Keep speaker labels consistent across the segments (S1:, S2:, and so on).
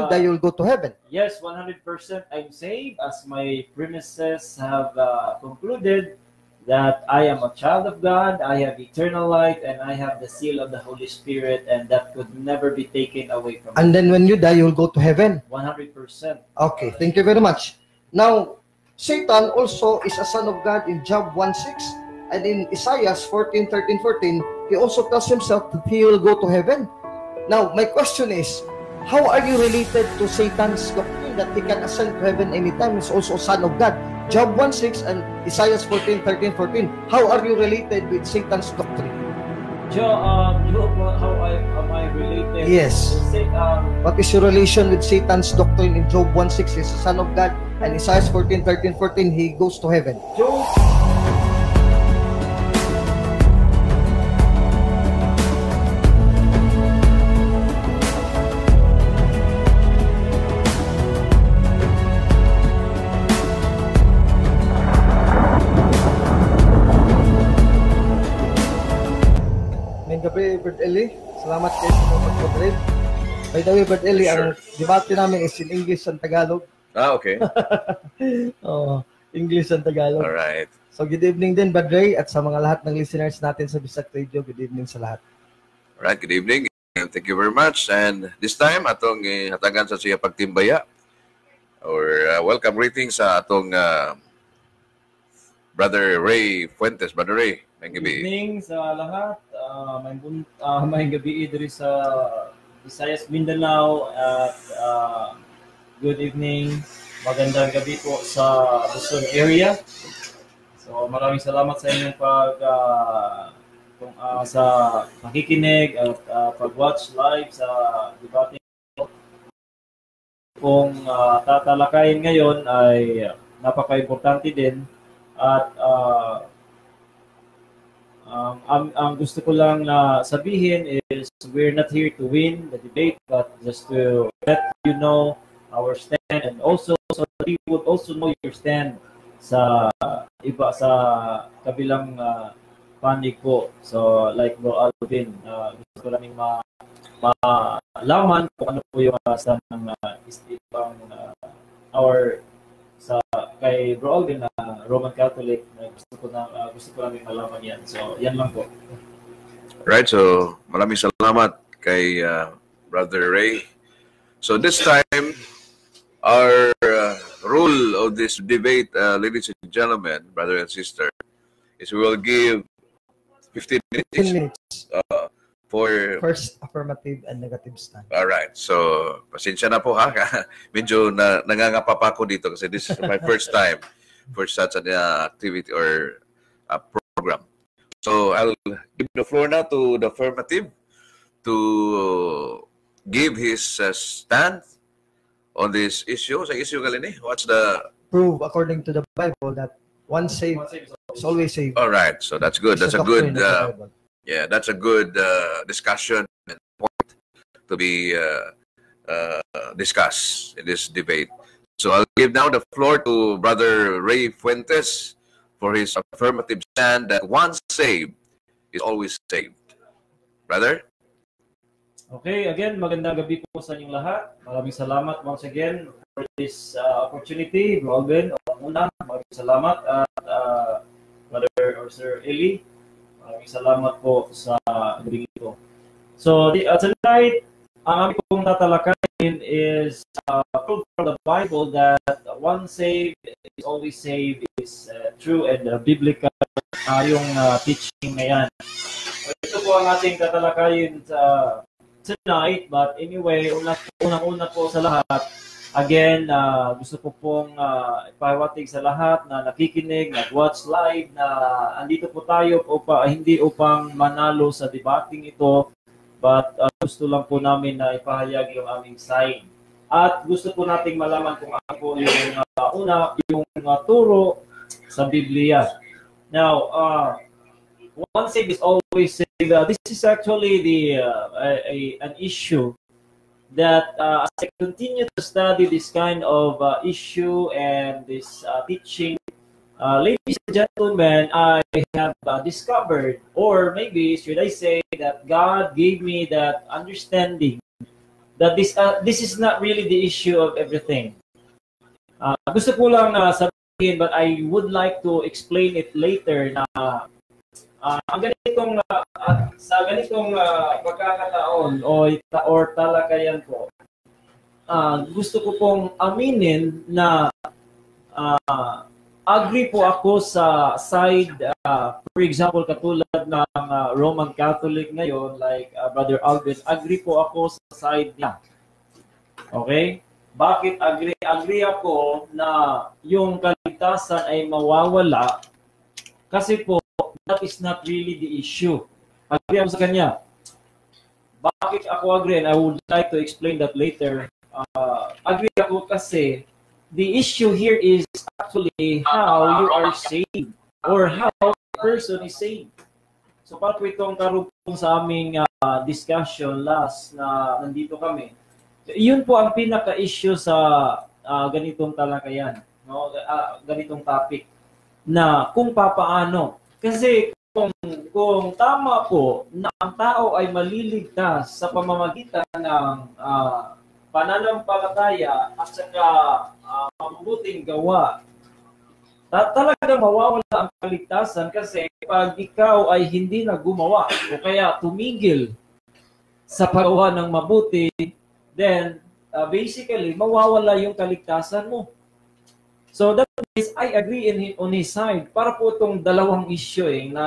S1: die, you'll go to heaven.
S2: Yes, 100% I'm saved, as my premises have concluded that I am a child of God, I have eternal life, and I have the seal of the Holy Spirit, and that could never be taken away from me.
S1: And then when you die, you'll go to heaven.
S2: 100%.
S1: Okay, thank you very much. Now, Satan also is a son of God in Job 1:6, and in Isaiah 14:13-14, he also tells himself that he will go to heaven. Now, my question is, how are you related to Satan's doctrine that he can ascend to heaven anytime? He's also a son of God. Job 1:6 and Isaiah 14:13-14. How are you related with Satan's doctrine?
S2: Joe, how am I related?
S1: Yes. What is your relation with Satan's doctrine in Job 1:6? He's a son of God, and Isaiah 14:13-14, he goes to heaven.
S2: Job.
S1: Gabi, Brad Eli. Salamat kayo sa mga pag-moderate. By the way, Brad Eli, ang debate namin is in English and Tagalog.
S3: Okay.
S1: English and Tagalog.
S3: Alright.
S1: So, good evening din, Brad Ray, at sa mga lahat ng listeners natin sa Bisag Radio. Good evening sa lahat.
S3: Alright, good evening. Thank you very much. And this time, atong hatagan sa siya pagtimbaya. Or welcome greetings sa atong Brother Ray Fuentes. Brother Ray, may gabi.
S2: Good evening sa lahat. May gabi diri sa Visayas, Mindanao, at good evening, magandang gabi po sa Luzon area. So maraming salamat sa inyong sa pakikinig at pag-watch live sa debate. Kung tatalakayin ngayon ay napaka-importante din, at ang gusto ko lang na sabihin is we're not here to win the debate, but just to let you know our stand, and also so that you would also know your stand sa iba sa kabilang panig po. So like Bro Alvin, gusto ko lang malaman kung ano po yung stand ng ibang our sa kay Bro Alvin na Roman Catholic, gusto ko lang malaman yan. So yan lang po.
S3: Right, so maraming salamat kay Brother Ray. So this time, our rule of this debate, ladies and gentlemen, brother and sister, is we will give 15 minutes for
S1: first affirmative and negative stand.
S3: All right. So, pasensya na po ha. Medyo nangangapa pa ako dito kasi this is my first time for such an activity or a program. So, I'll give the floor now to the affirmative to give his stand on this issue. Sa issue galing what's the...
S1: Prove according to the Bible that once saved is always saved.
S3: All right. So, that's good. That's a good... yeah, that's a good discussion and point to be discussed in this debate. So I'll give now the floor to Brother Ray Fuentes for his affirmative stand that once saved is always saved. Brother?
S2: Okay, again, magandang gabi po sa inyong lahat. Maraming salamat once again for this opportunity. Bro Alvin, maraming salamat. At Brother or Sir Eli, maraming salamat po sa gabi ito. So, tonight, ang aming pong tatalakayin is proof from the Bible that once saved is always saved is true and biblical yung teaching na yan. So, ito po ang ating tatalakayin tonight, but anyway, unang-una po sa lahat, again, gusto ko pong ipahiwatig sa lahat na nakikinig, nag-watch live, na andito po tayo hindi upang manalo sa debating ito, but gusto lang po namin na ipahayag yung aming side. At gusto po nating malaman kung ano po yung turo sa Biblia. Now, once saved is always saved. This is actually an issue that as I continue to study this kind of issue and this teaching, ladies and gentlemen, I have discovered, or maybe should I say that God gave me that understanding that this is not really the issue of everything. Gusto ko lang sabihin, but I would like to explain it later na ang ganitong sa ganitong pagkakataon or talakayan ko, gusto ko pong aminin na agree po ako sa side, for example, katulad ng Roman Catholic ngayon, like Brother Alvin, agree po ako sa side niya. Okay? Bakit agree? Agree ako na yung kaligtasan ay mawawala kasi po, that is not really the issue. Agree ako sa kanya. Bakit ako agree? And I would like to explain that later. Agree ako kasi the issue here is actually how you are saved or how a person is saved. So, para po itong karugtong sa aming discussion last na nandito kami, yun po ang pinaka-issue sa ganitong talakayan, no? Ganitong topic na kung papaano. Kasi kung tama po na ang tao ay maliligtas sa pamamagitan ng pananampalataya at saka mabubuting gawa, talagang mawawala ang kaligtasan kasi pag ikaw ay hindi na gumawa o kaya tumigil sa paggawa ng mabuti, then basically mawawala yung kaligtasan mo. So that is, I agree on his side. Para po itong dalawang issue na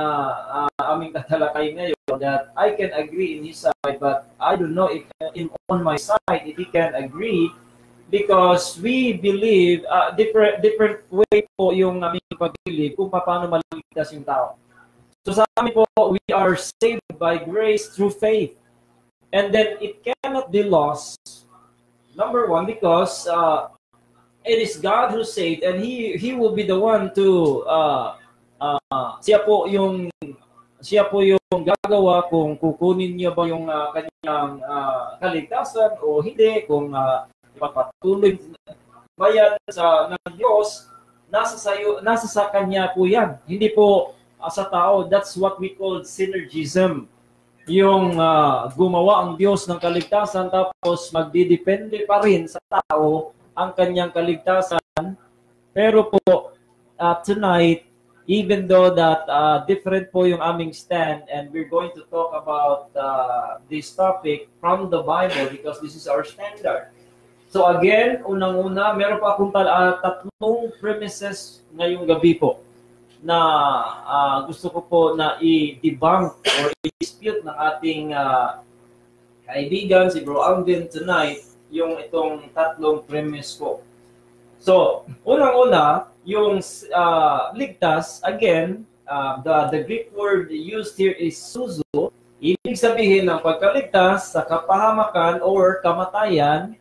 S2: aming tatalakay ngayon, that I can agree in his side, but I don't know if on my side if he can agree, because we believe different way po yung aming pag-believe kung paano maligtas yung tao. So sa amin po, we are saved by grace through faith. And then it cannot be lost. Number one, because it is God who saved, and He will be the one to siya po yung gagawa kung kukunin niya ba yung kanyang kaligtasan o hindi, kung ipapatuloy ba yan ng Diyos, nasa sa kanya po yan. Hindi po sa tao. That's what we call synergism. Yung gumawa ang Diyos ng kaligtasan tapos magdidepende pa rin sa tao ang kanyang kaligtasan. Pero po, tonight, even though that different po yung aming stand, and we're going to talk about this topic from the Bible because this is our standard. So again, unang-una, meron pa akong tatlong premises ngayong gabi po na gusto ko po na i-debunk or i-dispute ng ating kaibigan, si Bro Alvin tonight, yung itong tatlong premise ko. So, unang-una, yung ligtas, again, the Greek word used here is suzo. Ibig sabihin ng pagkaligtas sa kapahamakan or kamatayan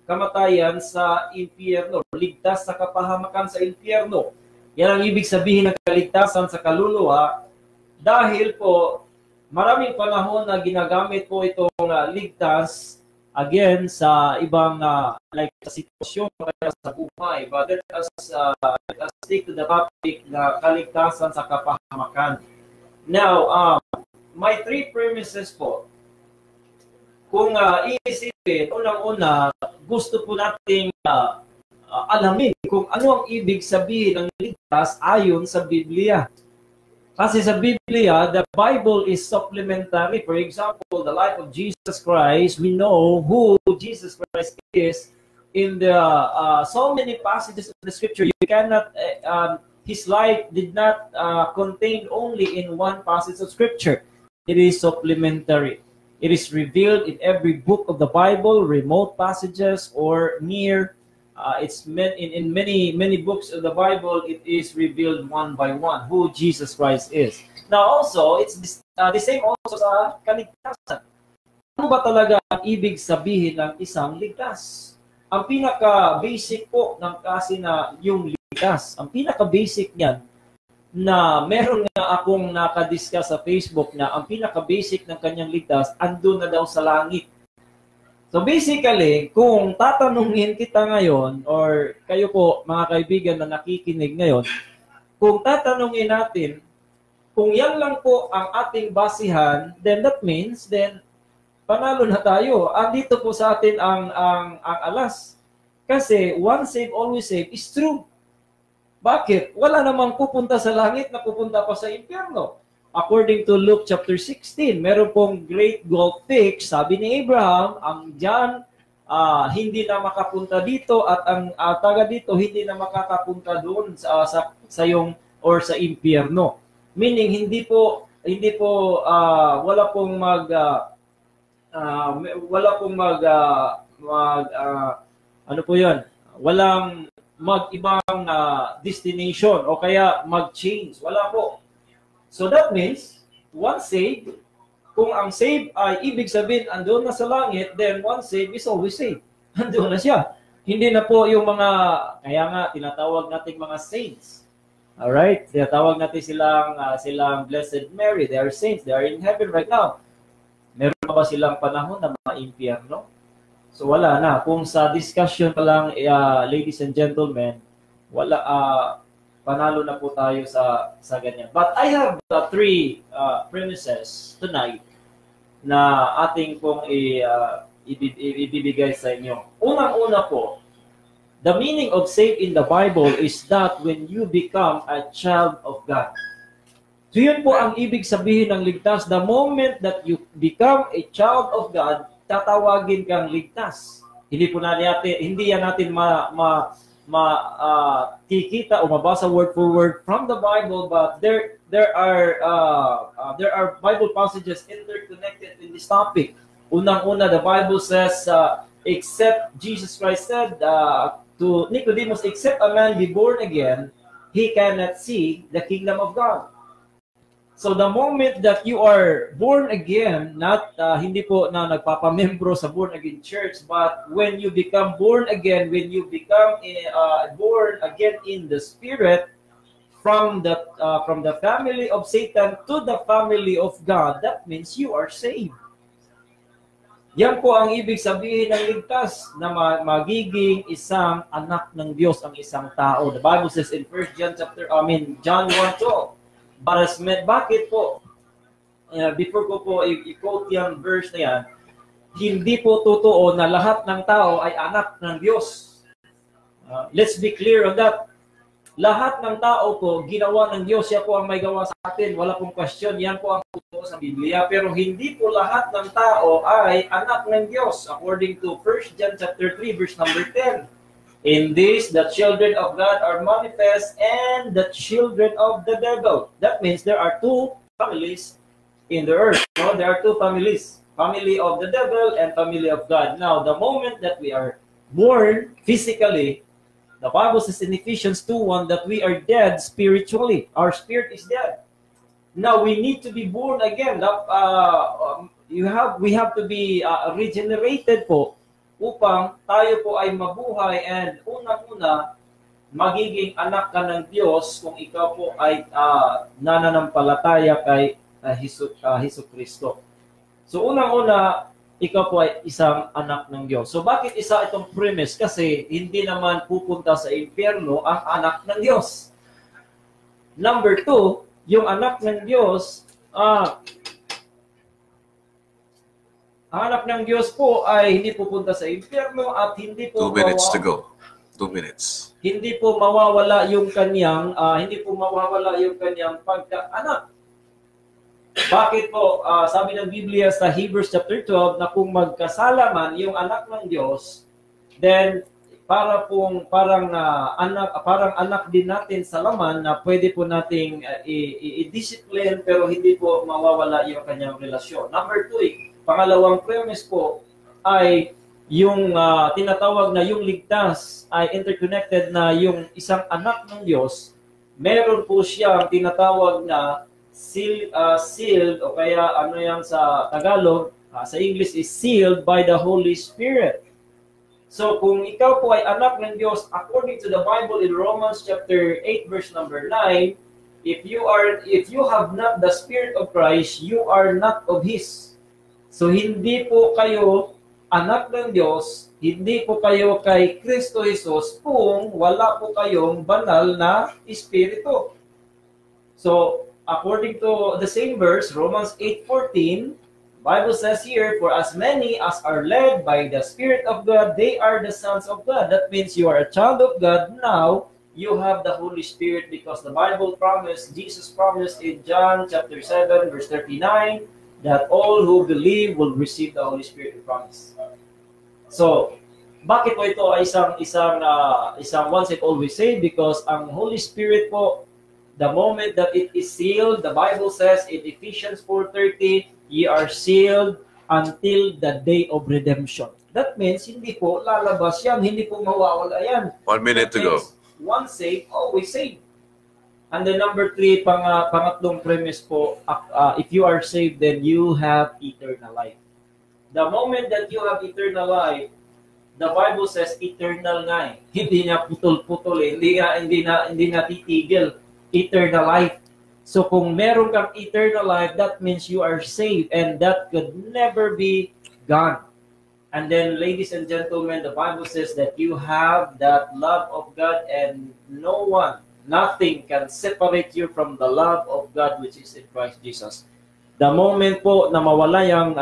S2: kamatayan sa impyerno. Ligtas sa kapahamakan sa impyerno. Yan ang ibig sabihin ng kaligtasan sa kaluluwa dahil po maraming panahon na ginagamit po itong ligtas again sa ibang like sa sitwasyon kaya sa buhay. But let us stick to the topic na kaligtasan sa kapahamakan. Now, my three premises po. Kung iisipin, unang-una, gusto po nating alamin kung ano ang ibig sabihin ng ligtas ayon sa Biblia. Kasi sa Biblia, the Bible is supplementary. For example, the life of Jesus Christ, we know who Jesus Christ is in the so many passages of the Scripture. You cannot, his life did not contain only in one passage of Scripture. It is supplementary. It is revealed in every book of the Bible, remote passages or near. It's meant in many books of the Bible. It is revealed one by one who Jesus Christ is. Now also, it's the same also sa kaligtasan. Ano ba talaga ang ibig sabihin ng isang ligtas? Ang pinaka-basic po ng kasi na yung ligtas, ang pinaka-basic niyan, na meron nga akong nakadiscuss sa Facebook na ang pinaka-basic ng kanyang ligtas, andun na daw sa langit. So basically, kung tatanungin kita ngayon, or kayo po mga kaibigan na nakikinig ngayon, kung tatanungin natin, kung yan lang po ang ating basihan, then that means, then panalo na tayo. Andito po sa atin ang alas. Kasi once saved, always saved is true. Bakit? Wala namang pupunta sa langit na pupunta pa sa impyerno. According to Luke chapter 16, meron pong great gulf fix, sabi ni Abraham, ang John hindi na makapunta dito at ang taga dito hindi na makakapunta doon sa yung or sa impyerno. Meaning wala pong ano po 'yon? Walang mag-ibang destination o kaya mag-change. Wala po. So that means, once saved, kung ang saved ay ibig sabihin andun na sa langit, then once saved is always saved. Andun na siya. Hindi na po yung mga, kaya nga, tinatawag nating mga saints. Alright? Tinatawag natin silang Blessed Mary. They are saints. They are in heaven right now. Meron pa ba silang panahon na mga impyerno? So wala na. Kung sa discussion pa lang, ladies and gentlemen, wala, panalo na po tayo sa ganyan. But I have three premises tonight na ating pong ibibigay sa inyo. Unang-una po, the meaning of saved in the Bible is that when you become a child of God. So yun po ang ibig sabihin ng ligtas. The moment that you become a child of God, tatawagin kang ligtas. Hindi yan natin kikita o mabasa word for word from the Bible, but there are Bible passages interconnected in this topic. Unang-una, the Bible says, except Jesus Christ said to Nicodemus, except a man be born again, he cannot see the kingdom of God. So the moment that you are born again, not hindi po na nagpapamembro sa born again church, but when you become born again, when you become born again in the Spirit, from the family of Satan to the family of God, that means you are saved. Yan po ang ibig sabihin ng ligtas, na magiging isang anak ng Diyos ang isang tao. The Bible says in John 1:12. Bakit po? Before ko po i-quote yung verse na yan, hindi po totoo na lahat ng tao ay anak ng Diyos. Let's be clear on that. Lahat ng tao po, ginawa ng Diyos. Siya po ang may gawa sa atin. Wala pong question. Yan po ang totoo sa Biblia. Pero hindi po lahat ng tao ay anak ng Diyos. According to 1 John chapter 3, verse number 10. In this, the children of God are manifest and the children of the devil. That means there are two families in the earth. No? There are two families. Family of the devil and family of God. Now, the moment that we are born physically, the Bible says in Ephesians 2:1 that we are dead spiritually. Our spirit is dead. Now, we need to be born again. We have to be regenerated po, upang tayo po ay mabuhay, and unang-una, magiging anak ka ng Diyos kung ikaw po ay nananampalataya kay Hesus Kristo. So unang-una, ikaw po ay isang anak ng Diyos. So bakit isa itong premise? Kasi hindi naman pupunta sa impyerno ang anak ng Diyos. Number 2, yung anak ng Diyos, ang anak ng Diyos po ay hindi pupunta sa impyerno at hindi po
S3: 2 minutes to go. 2 minutes.
S2: Hindi po mawawala yung kanyang pagka-anak. Bakit po? Sabi ng Biblia sa Hebrews chapter 12 na kung magkasala man yung anak ng Diyos, then parang anak din natin sa laman na pwede po nating i-discipline pero hindi po mawawala yung kanyang relasyon. Number 2, pangalawang premise po ay yung tinatawag na yung ligtas ay interconnected na yung isang anak ng Diyos, meron po siyang tinatawag na sealed o kaya ano yan sa Tagalog, sa English is sealed by the Holy Spirit. So kung ikaw po ay anak ng Diyos, according to the Bible in Romans chapter 8 verse number 9, if you have not the Spirit of Christ, you are not of His. So hindi po kayo anak ng Diyos, hindi po kayo kay Kristo Jesus kung wala po kayong banal na Espiritu. So according to the same verse, Romans 8:14, Bible says here, for as many as are led by the Spirit of God, they are the sons of God. That means you are a child of God. Now, you have the Holy Spirit because the Bible promised, Jesus promised in John chapter 7, verse 39, that all who believe will receive the Holy Spirit promise. So, bakit po ito ay isang once and always saved? Because ang Holy Spirit po, the moment that it is sealed, the Bible says in Ephesians 4:30, ye are sealed until the day of redemption. That means, hindi po lalabas yan, hindi po mawawala yan.
S3: 1 minute to go.
S2: Once saved, always saved. And then number 3, pangatlong premise po, if you are saved, then you have eternal life. The moment that you have eternal life, the Bible says eternal nga eh. Hindi na putol-putol eh. Hindi na titigil. Eternal life. So kung meron kang eternal life, that means you are saved and that could never be gone. And then, ladies and gentlemen, the Bible says that you have that love of God and no one, nothing can separate you from the love of God which is in Christ Jesus. The moment po na mawala yung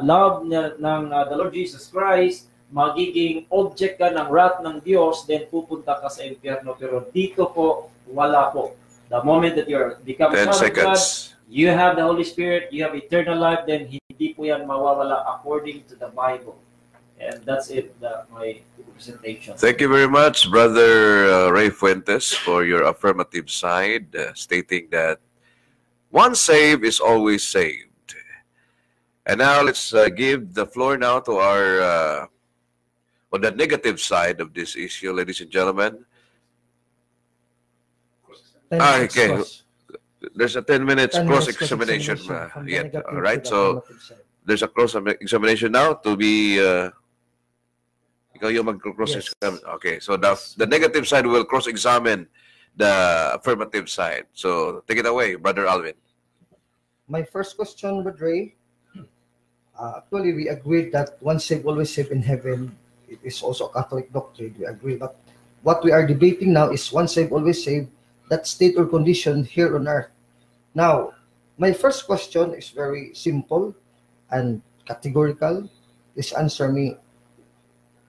S2: love ng the Lord Jesus Christ, magiging object ka ng wrath ng Diyos, then pupunta ka sa impyerno. Pero dito po, wala po. The moment that you become a
S3: 10
S2: son of God,
S3: seconds.
S2: you have the Holy Spirit, you have eternal life, then hindi po yan mawawala according to the Bible. And that's it, my presentation.
S3: Thank you very much, Brother Ray Fuentes, for your affirmative side, stating that once saved is always saved. And now let's give the floor now to our, on the negative side of this issue, ladies and gentlemen. Okay. There's a 10 minutes cross-examination yet. All right, so there's a cross-examination now to be... ikaw yung mag-cross-examine. Okay, so the negative side will cross-examine the affirmative side. So take it away, Brother Alvin.
S1: My first question, Brother Ray, actually we agreed that once saved, always saved in heaven. It is also a Catholic doctrine. We agree, but what we are debating now is once saved, always saved, that state or condition here on earth. Now, my first question is very simple and categorical. Please answer me.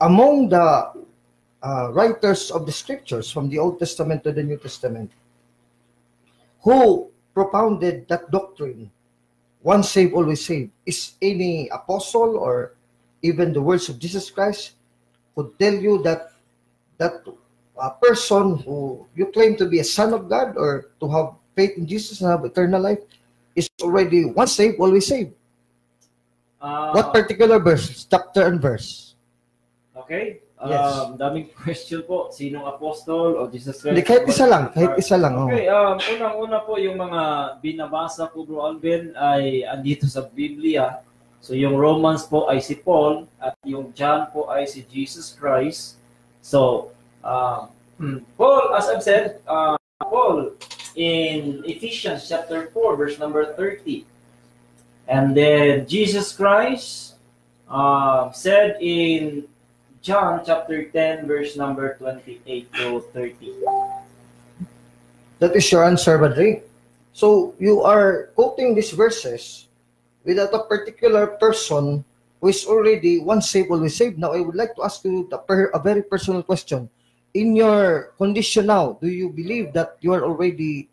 S1: Among the writers of the scriptures from the Old Testament to the New Testament, who propounded that doctrine, once saved, always saved, is any apostle or even the words of Jesus Christ could tell you that a person who you claim to be a son of God or to have faith in Jesus and have eternal life is already once saved, always saved? What particular verse, chapter and verse?
S2: Okay.
S1: Yes.
S2: Daming question po. Sinong apostol o Jesus Christ?
S1: Hindi, kahit isa lang. Kahit isa lang.
S2: Okay. Unang-una po yung mga binabasa po, Bro Alvin, ay andito sa Biblia. So yung Romans po ay si Paul at yung John po ay si Jesus Christ. So, Paul, as I've said, Paul in Ephesians chapter 4, verse number 30. And then Jesus Christ said in John chapter 10, verse number 28 to 30.
S1: That is your answer, Badri. So you are quoting these verses without a particular person who is already once saved, always saved. Now, I would like to ask you a very personal question. In your condition now, do you believe that you are already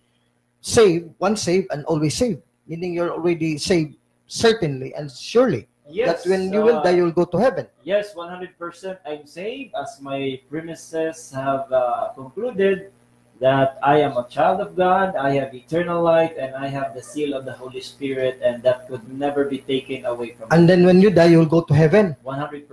S1: saved, once saved, and always saved? Meaning you're already saved, certainly and surely.
S2: Yes,
S1: that when you will die, you'll go to heaven.
S2: Yes, 100% I'm saved, as my premises have concluded that I am a child of God, I have eternal life, and I have the seal of the Holy Spirit, and that could never be taken away from me.
S1: And then when you die, you'll go to heaven.
S2: 100%.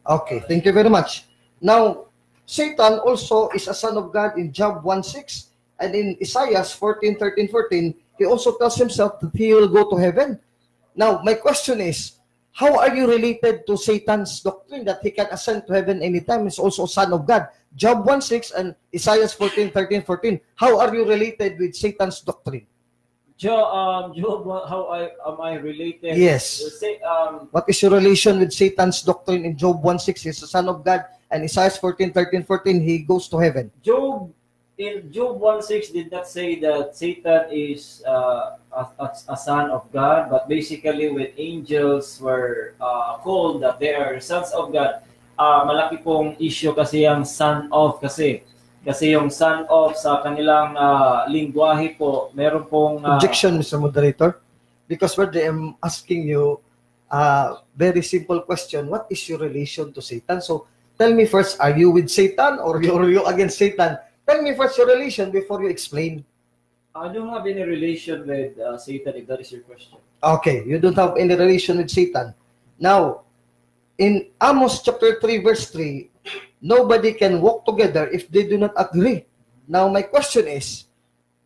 S1: Okay, thank you very much. Now, Satan also is a son of God in Job 1:6, and in Isaiah 14:13-14, he also tells himself that he will go to heaven. Now, my question is, how are you related to Satan's doctrine that he can ascend to heaven anytime? He's also a son of God. Job 1:6 and Isaiah 14:13-14. How are you related with Satan's doctrine?
S2: Job, how am I related?
S1: Yes. What is your relation with Satan's doctrine in Job 1:6? He's a son of God, and Isaiah 14:13-14, he goes to heaven.
S2: Job in Job 1:6 did not say that Satan is a son of God, but basically when angels were called that they are sons of God, malaki pong issue kasi ang son of kasi yung son of sa kanilang lingwahe po, meron pong
S1: Objection, Mr. Moderator. Because what I am asking you very simple question. What is your relation to Satan? So, tell me first, are you with Satan or are you against Satan? Tell me first your relation before you explain.
S2: I don't have any relation with Satan, if that is your question.
S1: Okay, you don't have any relation with Satan. Now, in Amos chapter 3, verse 3, nobody can walk together if they do not agree. Now, my question is,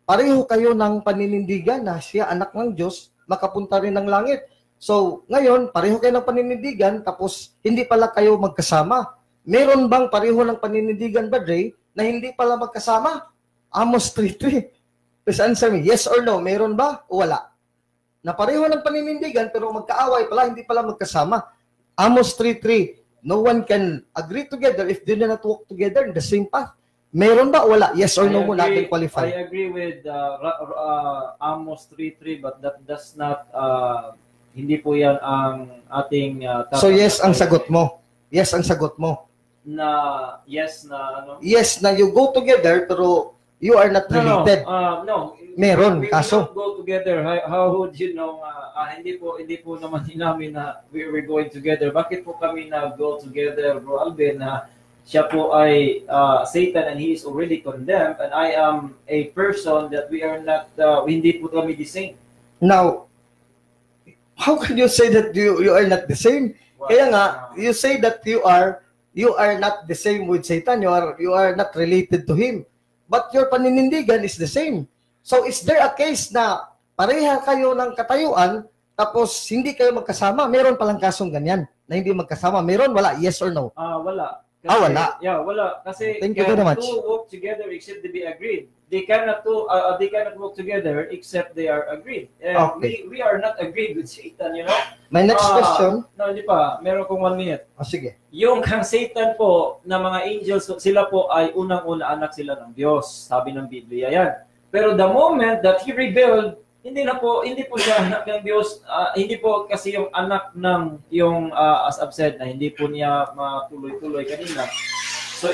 S1: pareho kayo ng paninindigan na siya anak ng Diyos, makapunta rin ng langit. So, ngayon, pareho kayo ng paninindigan, tapos hindi pala kayo magkasama. Meron bang pareho ng paninindigan, Badre, na hindi pala magkasama? Amos 3:3. Please answer me, yes or no? Meron ba o wala? Na pareho ng paninindigan, pero magkaaway pala, hindi pala magkasama. Amos 3:3. No one can agree together if they do not walk together in the same path. Meron ba o wala? Yes or no mo natin qualify.
S2: I agree with Amos 3:3, but that does not hindi po yan ang ating
S1: So yes ang sagot mo. Yes ang sagot mo.
S2: Na yes na ano?
S1: Yes na you go together pero you are not related.
S2: No.
S1: Meron
S2: We
S1: kaso.
S2: don't go together. How would you know? Hindi po naman namin na we're going together. Bakit po kami go together, Bro Alvin? Siya po ay Satan and he is already condemned, and I am a person that we are not. Hindi po kami the same.
S1: Now, how can you say that you are not the same? Kaya nga, you say that you are not the same with Satan. You are not related to him. But your paninindigan is the same. So is there a case na pareha kayo ng katayuan tapos hindi kayo magkasama? Meron palang kasong ganyan na hindi magkasama. Meron? Wala? Yes or no?
S2: Wala. Kasi,
S1: wala.
S2: Yeah, wala. Kasi
S1: thank you very much.
S2: Two walk together except they be agreed. They cannot walk together except they are agreed.
S1: Okay.
S2: We are not agreed with Satan, you know?
S1: My next question.
S2: No, hindi pa. Meron kong 1 minute.
S1: Sige.
S2: Yung kang Satan po na mga angels, sila po ay unang-una anak sila ng Diyos. Sabi ng Biblia yan. Pero the moment that he rebelled, hindi po siya anak ng Diyos. Hindi po kasi yung anak ng yung as I've said na hindi po niya matuloy-tuloy kanina. So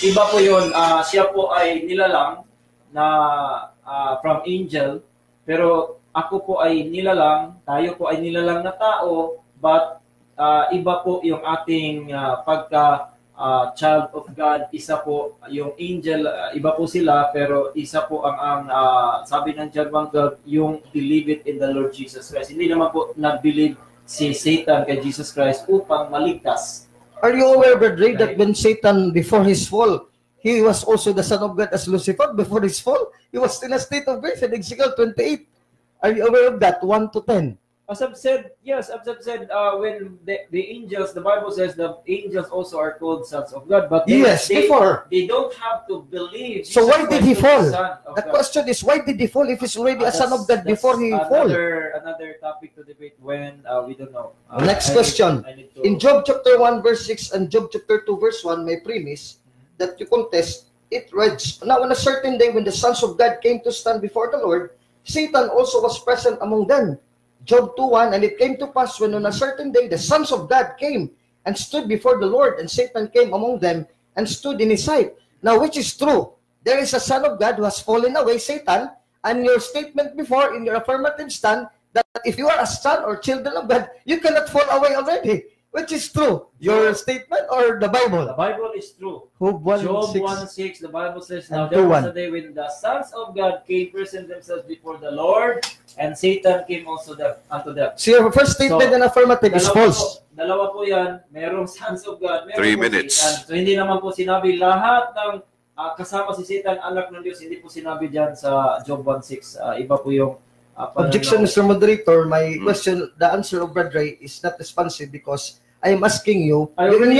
S2: iba po yun. Siya po ay nilalang na from angel, pero ako po ay nilalang, tayo po ay nilalang na tao, but iba po yung ating pagka child of God. Isa po yung angel, iba po sila, pero isa po ang sabi ng John 1:12, yung believe it in the Lord Jesus Christ. Hindi naman po nag-believe si Satan kay Jesus Christ upang maligtas.
S1: Are you aware, Brother, that when Satan, before his fall, he was also the son of God as Lucifer? Before his fall, he was in a state of grace in Ezekiel 28. Are you aware of that? 1-10.
S2: As I've said, yes, when the angels, the Bible says the angels also are called sons of God, but
S1: before.
S2: They don't have to believe.
S1: So why did he fall? The
S2: God.
S1: question is, why did he fall if he's already a son of God before he fall?
S2: Another topic to debate when we don't know.
S1: Next question. In Job chapter 1 verse 6 and Job chapter 2 verse 1, my premise that you contest, it reads, now on a certain day when the sons of God came to stand before the Lord, Satan also was present among them. Job 2:1, and it came to pass when on a certain day the sons of God came and stood before the Lord, and Satan came among them and stood in his sight. Now, which is true? There is a son of God who has fallen away, Satan, and your statement before in your affirmative stand that if you are a son or children of God, you cannot fall away already. Which is true? Your statement or the Bible?
S2: The Bible is true.
S1: Job
S2: 1:6, the Bible says, now there was a day when the sons of God came present themselves before the Lord, and Satan came also unto them.
S1: So your first statement and affirmative is false.
S2: Dalawa po yan. Merong sons of God.
S3: 3 minutes.
S2: Satan. So hindi naman po sinabi lahat ng kasama si Satan, anak ng Diyos. Hindi po sinabi dyan sa Job 1:6. Iba po yung
S1: objection, Mr. Moderator. My question, the answer of Brother Ray is not responsive because I am asking you.
S2: I already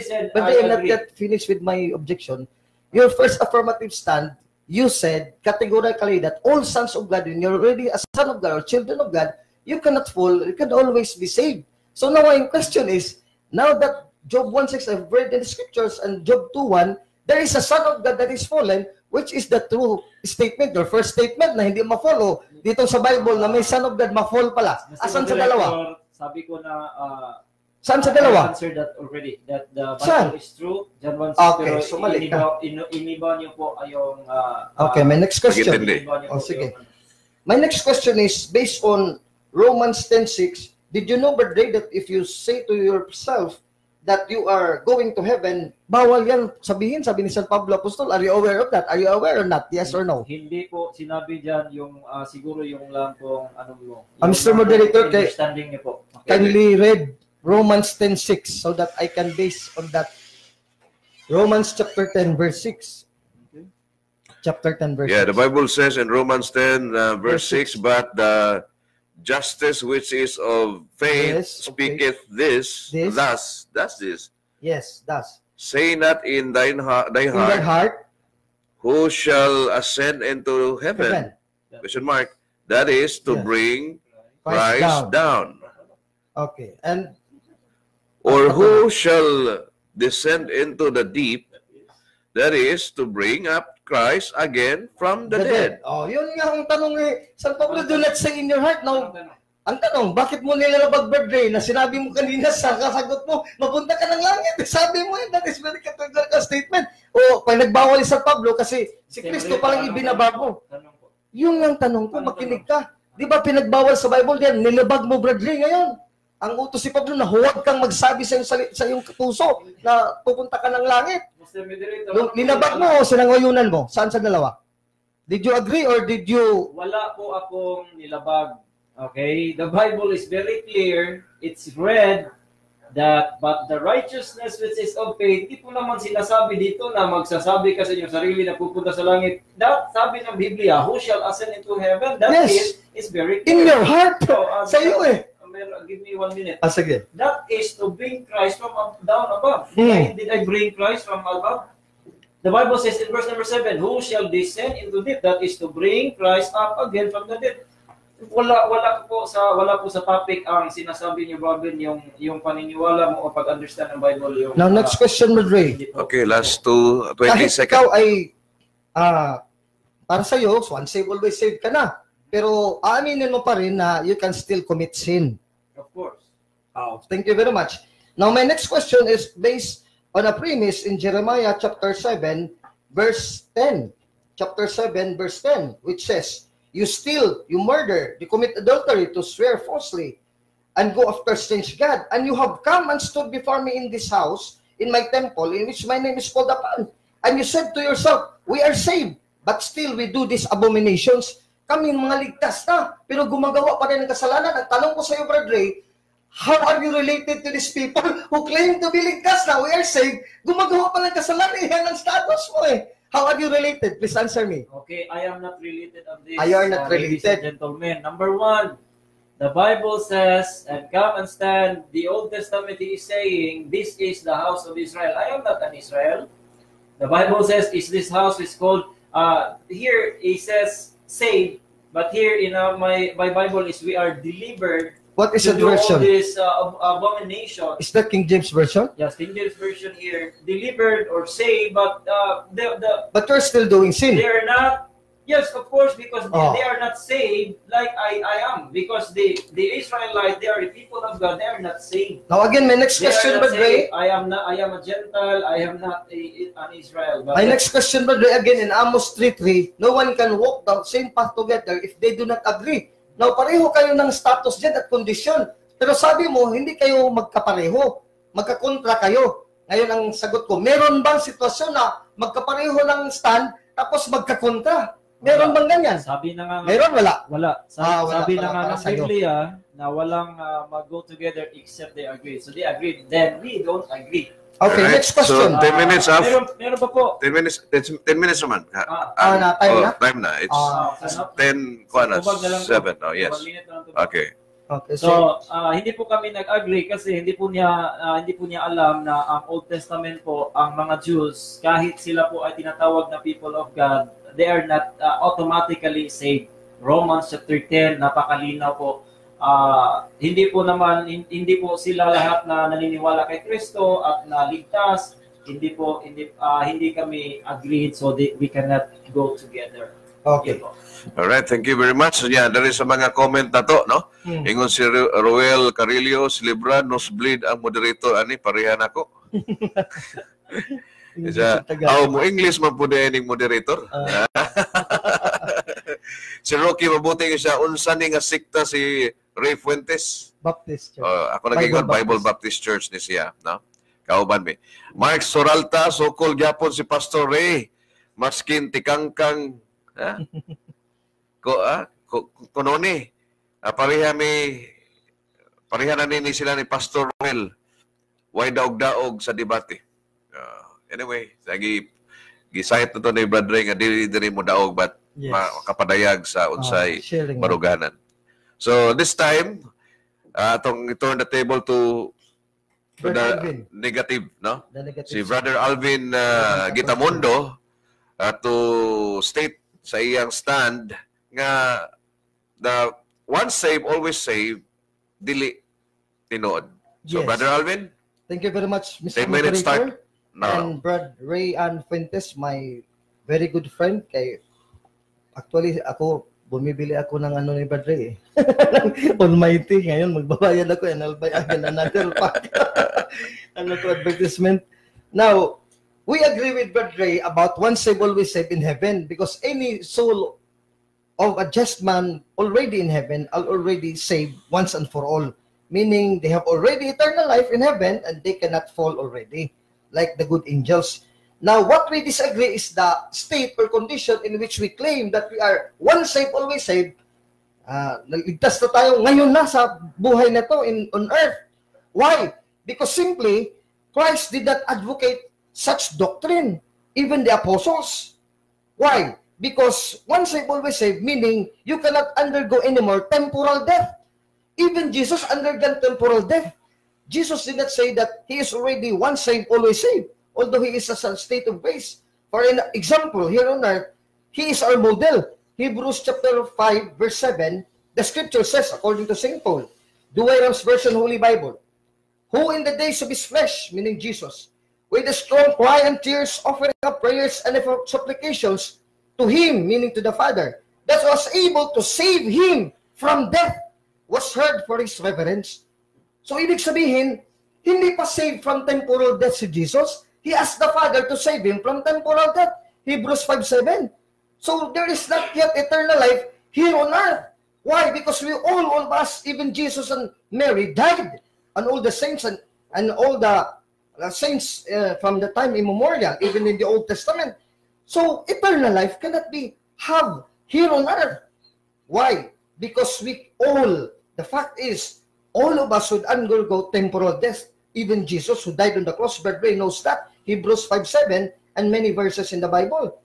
S2: said.
S1: But I am not yet finished with my objection. Your first affirmative stand, you said categorically that all sons of God, when you're already a son of God or children of God, you cannot fall. You can always be saved. So now my question is, now that Job 1:6 I've read in the scriptures and Job 2:1, there is a Son of God that is fallen, which is the true statement, your first statement na hindi ma-follow dito sa Bible na may Son of God ma-fall pala. Asan sa dalawa?
S2: Sabi ko na
S1: saan sa dalawa?
S2: I answered that already. That the Bible
S1: Saan?
S2: is true. John 1:6.
S1: Okay,
S2: Pero
S1: so mali ka.
S2: iniba niyo po yung
S1: Okay, my next question.
S3: Pag-intindi.
S1: Oh, sige. My next question is based on Romans 10:6. Did you know, Brother, that if you say to yourself that you are going to heaven, bawal yan sabihin, sabi ni San Pablo Apostol. Are you aware of that? Are you aware or not? Yes or no?
S2: Hindi po sinabi diyan yung siguro yung lang pong ano mo.
S1: Mr. Moderator,
S2: understanding niyo po.
S1: Okay. Kindly read Romans 10:6 so that I can base on that. Romans chapter 10 verse 6.
S2: Okay.
S1: Chapter 10 verse 6.
S3: Yeah, the Bible says in Romans 10 verse 6, but the justice which is of faith
S1: Yes,
S3: speaketh this,
S1: This.
S3: this.
S1: Yes, that's.
S3: Say not in thy
S1: In
S3: heart,
S1: their heart,
S3: who shall ascend into heaven?
S1: heaven.
S3: Question mark. That is to
S1: Yes.
S3: bring
S1: Christ
S3: Christ down.
S1: Okay. And
S3: Or who shall descend into the deep? That is to bring up Christ again from the dead.
S1: Oh, yun nga ang tanong eh. San Pablo, do not say in your heart. Now, ang tanong, bakit mo nilalabag, birthday na sinabi mo kanina sa kasagot mo, mapunta ka ng langit. Sabi mo, that is very categorical statement. O, pag nagbawal si San Pablo kasi si Kristo palang ibinabago. Yung ang tanong ko, makinig ka. Di ba pinagbawal sa Bible yan? Nilabag mo, birthday ngayon. Ang utos si Pablo na huwag kang magsabi sa iyong puso na pupunta ka ng langit. Yung ninabag mo o sinangayunan mo? Saan sa dalawa? Did you agree or did you...
S2: Wala po akong nilabag. Okay? The Bible is very clear. It's read that, but the righteousness which is of faith, di po naman sinasabi dito na magsasabi ka sa inyong sarili na pupunta sa langit. That, sabi ng Biblia, who shall ascend into heaven? That
S1: Yes.
S2: is very
S1: In
S2: clear.
S1: your heart?
S2: So,
S1: Sa iyo eh.
S2: Give me 1 minute.
S1: Sige.
S2: That is to bring Christ from down above.
S1: Hmm.
S2: Did I bring Christ from above? The Bible says in verse number 7, who shall descend into deep? That is to bring Christ up again from the dead. Wala po sa topic ang sinasabi niyo, Robin, yung paniniwala mo o pag-understand ng Bible. Yung,
S1: Now, next question, Madre.
S3: Okay, last 20
S1: Kahit
S3: seconds.
S1: ikaw ay, para sa'yo, once saved, always saved ka na. Pero aaminin mo pa rin na you can still commit sin.
S2: Of course.
S1: Oh, thank you very much. Now, my next question is based on a premise in Jeremiah chapter 7, verse 10. Chapter 7, verse 10, which says, you steal, you murder, you commit adultery, to swear falsely, and go after strange God. And you have come and stood before me in this house, in my temple, in which my name is called upon. And you said to yourself, we are saved, but still we do these abominations. Kami mga ligtas na, pero gumagawa pa rin ng kasalanan. Ang tanong ko sa iyo, Brother Ray, how are you related to these people who claim to be ligtas na? We are saved, gumagawa pa ng kasalanan. Yan ang status mo eh. How are you related? Please answer me.
S2: Okay, I am not related of this.
S1: You are not
S2: ladies
S1: related.
S2: and gentlemen. Number 1, the Bible says, and come and stand, the Old Testament is saying, this is the house of Israel. I am not an Israel. The Bible says, is this house is called, here it says, saved, but here in my Bible is we are delivered.
S1: What is
S2: to
S1: that
S2: do all
S1: version?
S2: this abomination.
S1: Is that King James Version?
S2: Yes, King James version here, delivered or saved, but
S1: But you're still doing sin.
S2: they are not. Yes, of course, because
S1: Oh.
S2: they are not saved like I am. Because the Israelites, they are the people of God. They are not saved.
S1: Now again, my next
S2: They are
S1: question,
S2: not
S1: Brother Ray.
S2: saved. I am a Gentile. I am not an Israel. But
S1: My next question, Brother Ray, again in Amos 3:3, no one can walk the same path together if they do not agree. Now, pareho kayo ng status dyan at kondisyon. Pero sabi mo, hindi kayo magkapareho. Magkakontra kayo. Ngayon ang sagot ko, meron bang sitwasyon na magkapareho ng stand tapos magkakontra? Meron bang ganyan?
S2: sabi na nga,
S1: Meron, wala.
S2: wala.
S1: Wala
S2: Sabi
S1: pala
S2: na nga
S1: para
S2: ng
S1: sa'yo.
S2: Biblia na walang mag-go together except they agree. So they agreed. Then we don't agree.
S1: Okay,
S3: Alright,
S1: next question.
S3: so 10 minutes off.
S2: Meron pa po.
S3: 10 minutes, 10 minutes naman.
S1: time na?
S3: Time na. It's
S2: Ano?
S3: 10,
S2: Tubag na lang po.
S3: 7. Oh, yes.
S2: 1 minute na lang tubag.
S3: Okay.
S1: Okay,
S2: So, hindi po kami nag-agree kasi hindi po niya alam na ang Old Testament po, ang mga Jews, kahit sila po ay tinatawag na people of God, they are not automatically saved. Romans chapter 10, napakalinaw po. Hindi po sila lahat na naniniwala kay Kristo at naligtas. hindi kami agreed, so we cannot go together.
S1: Okay.
S3: Alright, thank you very much. So, yeah, dari sa mga comment na to, no? Ingon si Roel Carillo, si Libra, nosebleed ang moderator, ani, parehan ako. Isa, mo English man po din yung moderator. Si Rocky, mabuti siya, unsa ni nga sikta si Ray Fuentes.
S1: Baptist Church.
S3: Ako nag-ingon, Bible Baptist Church ni siya, no? Kauban mi. Mark Soralta, sokol gyapon si Pastor Ray. Maskin tikangkang kunoni. Pareha na nini sila ni Pastor Roel. Way daog-daog sa debate. Anyway, gisahit na to ni Brad Ray nga dili mo daog but makapadayag sa unsay maruganan. So this time, atong turn the table to the negative, no? Si Brother Alvin Gitamundo to state sa iyang stand nga the once saved, always saved, dili tinuod. So Brother Alvin,
S1: thank you very much, Mr.
S3: 10 minutes
S1: Moderator.
S3: start now.
S1: And Brad Ray Ann Fuentes, my very good friend. Actually, bumibili ako ng ano ni Brad Ray. Almighty. Ngayon, magbabayad ako and I'll buy again another pack. Advertisement. Now, we agree with Brad Ray about once saved, always saved in heaven, because any soul of a just man already in heaven are already saved once and for all. Meaning, they have already eternal life in heaven and they cannot fall already, like the good angels. Now, what we disagree is the state or condition in which we claim that we are once saved, always saved. Naligtas na tayo ngayon na sa buhay na to on earth. Why? Because simply, Christ did not advocate such doctrine, even the apostles. Why? Because once saved, always saved, meaning you cannot undergo anymore temporal death. Even Jesus undergone temporal death. Jesus did not say that he is already once saved, always saved, although he is a state of grace. For an example, here on earth, he is our model. Hebrews chapter 5, verse 7, the scripture says, according to St. Paul, Douay-Rheims Version Holy Bible, who in the days of his flesh, meaning Jesus, with a strong cry and tears, offering up prayers and supplications to him, meaning to the Father, that was able to save him from death, was heard for his reverence. So, ibig sabihin, hindi pa saved from temporal death si Jesus. He asked the Father to save him from temporal death. Hebrews 5:7. So, there is not yet eternal life here on earth. Why? Because all of us, even Jesus and Mary, died. And all the saints and all the saints from the time immemorial, even in the Old Testament. So, eternal life cannot be have here on earth. Why? Because the fact is, all of us would undergo temporal death. Even Jesus, who died on the cross, Brad Ray knows that. Hebrews 5:7 and many verses in the Bible.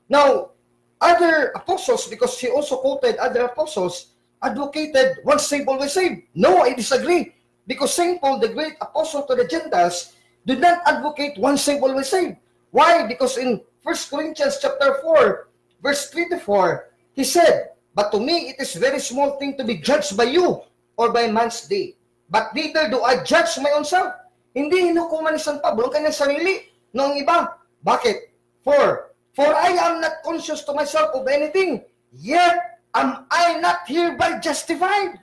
S1: Now, other apostles, because he also quoted other apostles, advocated once saved, always saved. No, I disagree. Because St. Paul, the great apostle to the Gentiles, did not advocate once saved, always saved. Why? Because in 1 Corinthians chapter 4, verse 3 to 4, he said, "But to me it is very small thing to be judged by you or by man's day. But neither do I judge my own self." Hindi hinukuman ni San Pablo ang kanyang sarili noong iba. Bakit? For I am not conscious to myself of anything, yet am I not hereby justified.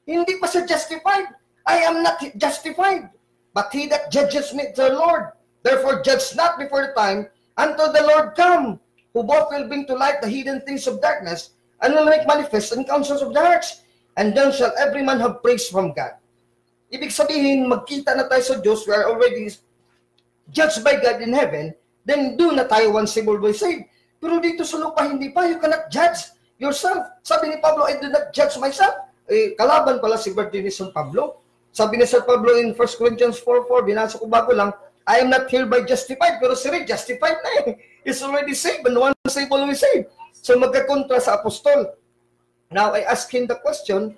S1: Hindi pa siya justified. I am not justified. But he that judges me is the Lord. Therefore judge not before the time until the Lord come, who both will bring to light the hidden things of darkness and will make manifest the counsels of the hearts. And then shall every man have praise from God. Ibig sabihin, magkita na tayo sa Diyos, we are already judged by God in heaven, then doon na tayo once saved, always saved. Pero dito sa lupa, hindi pa. You cannot judge yourself. Sabi ni Pablo, I do not judge myself. Kalaban pala si Brad ni San Pablo. Sabi ni San Pablo in 1 Corinthians 4:4, binasa ko bago lang, I am not hereby justified, pero si Rick, justified na eh. He's already saved, and once saved, always saved. So magkakontra sa apostol. Now, I ask him the question,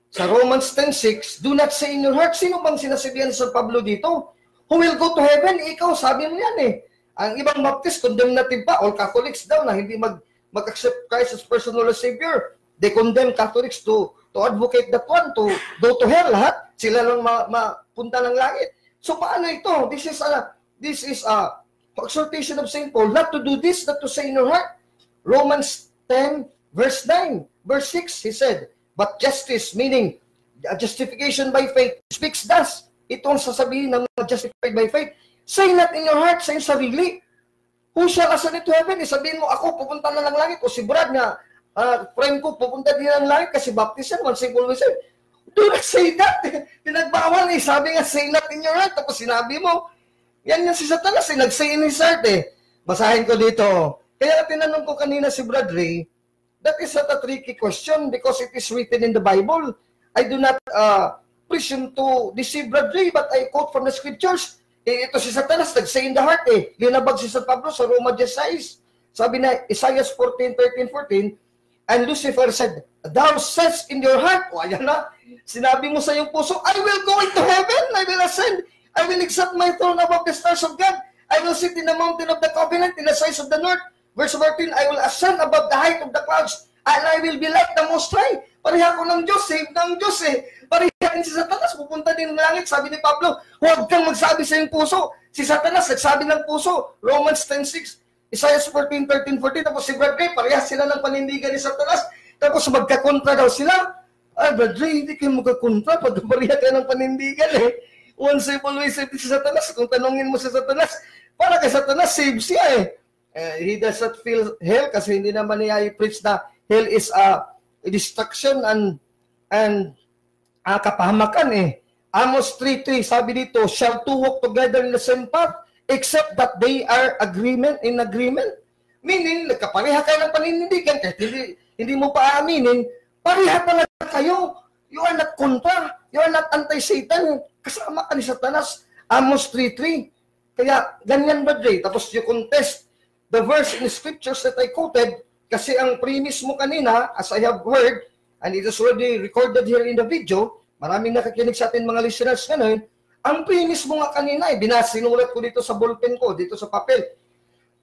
S1: sa Romans 10:6, do not say in your heart, sino bang sinasabihan ni San Pablo dito? Who will go to heaven? Ikaw, sabi mo yan eh. Ang ibang Baptist, condemnative pa, all Catholics daw na hindi mag-accept Christ as personal Savior. They condemn Catholics to advocate that one, to go to hell, lahat. Sila lang mapunta ng langit. So paano ito? This is a exhortation of St. Paul, not to do this, not to say in your heart. Romans 10, verse 9, verse 6, he said, but justice, meaning justification by faith, speaks thus. Ito ang sasabihin ng justified by faith. Say not in your heart, sa iyong sarili. Who shall ascend into heaven? Sabihin mo, ako, pupunta na ng langit. O si Brad na, friend ko, pupunta din ng langit kasi baptism, once and always said, do not say that. Pinagbawal eh. Sabi nga, say not in your heart. Tapos sinabi mo, yan si Satanas eh. Nag-say in his heart eh. Basahin ko dito. Kaya tinanong ko kanina si Brad Ray, that is not a tricky question because it is written in the Bible. I do not presume to deceive Brad Ray, but I quote from the scriptures. Ito si Satanas, nag-say in the heart eh. Linabag si San Pablo sa Roma 16. Sabi na, Isaiah 14:13-14, and Lucifer said, thou says in your heart, o ayan na, sinabi mo sa iyong puso, I will go into heaven, I will ascend, I will exalt my throne above the stars of God, I will sit in the mountain of the covenant in the sides of the north. Verse 14, I will ascend above the height of the clouds, and I will be like the Most High. Pareha ko ng Diyos, save ng Diyos eh. Pareha din si Satanas, pupunta din ng langit. Sabi ni Pablo, huwag kang magsabi sa iyong puso. Si Satanas, nagsabi ng puso. Romans 10:6, Isaiah 14:13-14, tapos si Brad Ray, pareha sila ng panindigan ni Satanas. Tapos magkakontra daw sila. Ay, Brad Ray, hindi kayo magkakontra. Pagpareha kayo ng panindigan eh. Once save, always save si Satanas. Kung tanongin mo si Satanas, para kay Satanas, save siya eh. He does not feel hell kasi hindi naman niya i-preach na hell is a destruction and kapahamakan eh. Amos 3:3, sabi dito, shall two walk together in the same path except that they are in agreement. Meaning, nagkapareha kayo ng paninindigan kahit hindi mo pa aaminin, pareha talaga kayo. You are not contra. You are not anti-Satan. Kasama ka ni Satanas. Amos 3:3. Kaya, ganyan ba, Dre? Tapos you contest the verse in the scriptures that I quoted kasi ang premise mo kanina, as I have heard, and it is already recorded here in the video, maraming nakikinig sa atin mga listeners ngayon, ang premise mo nga kanina, sinulat ko dito sa ballpen ko, dito sa papel.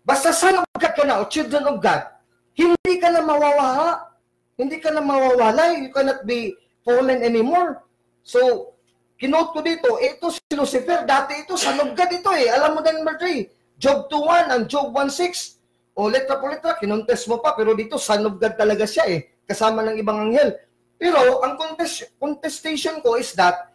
S1: Basta son of God ka na, o children of God, hindi ka na mawawala. Hindi ka na mawawala. You cannot be fallen anymore. So, kinote ko dito, ito si Lucifer, dati ito, son of God ito eh. Alam mo din, Marjorie, Job 2:1 and Job 1:6. O letra po letra, kinontest mo pa, pero dito, son of God talaga siya eh. Kasama ng ibang anghel. Pero, ang contestation ko is that,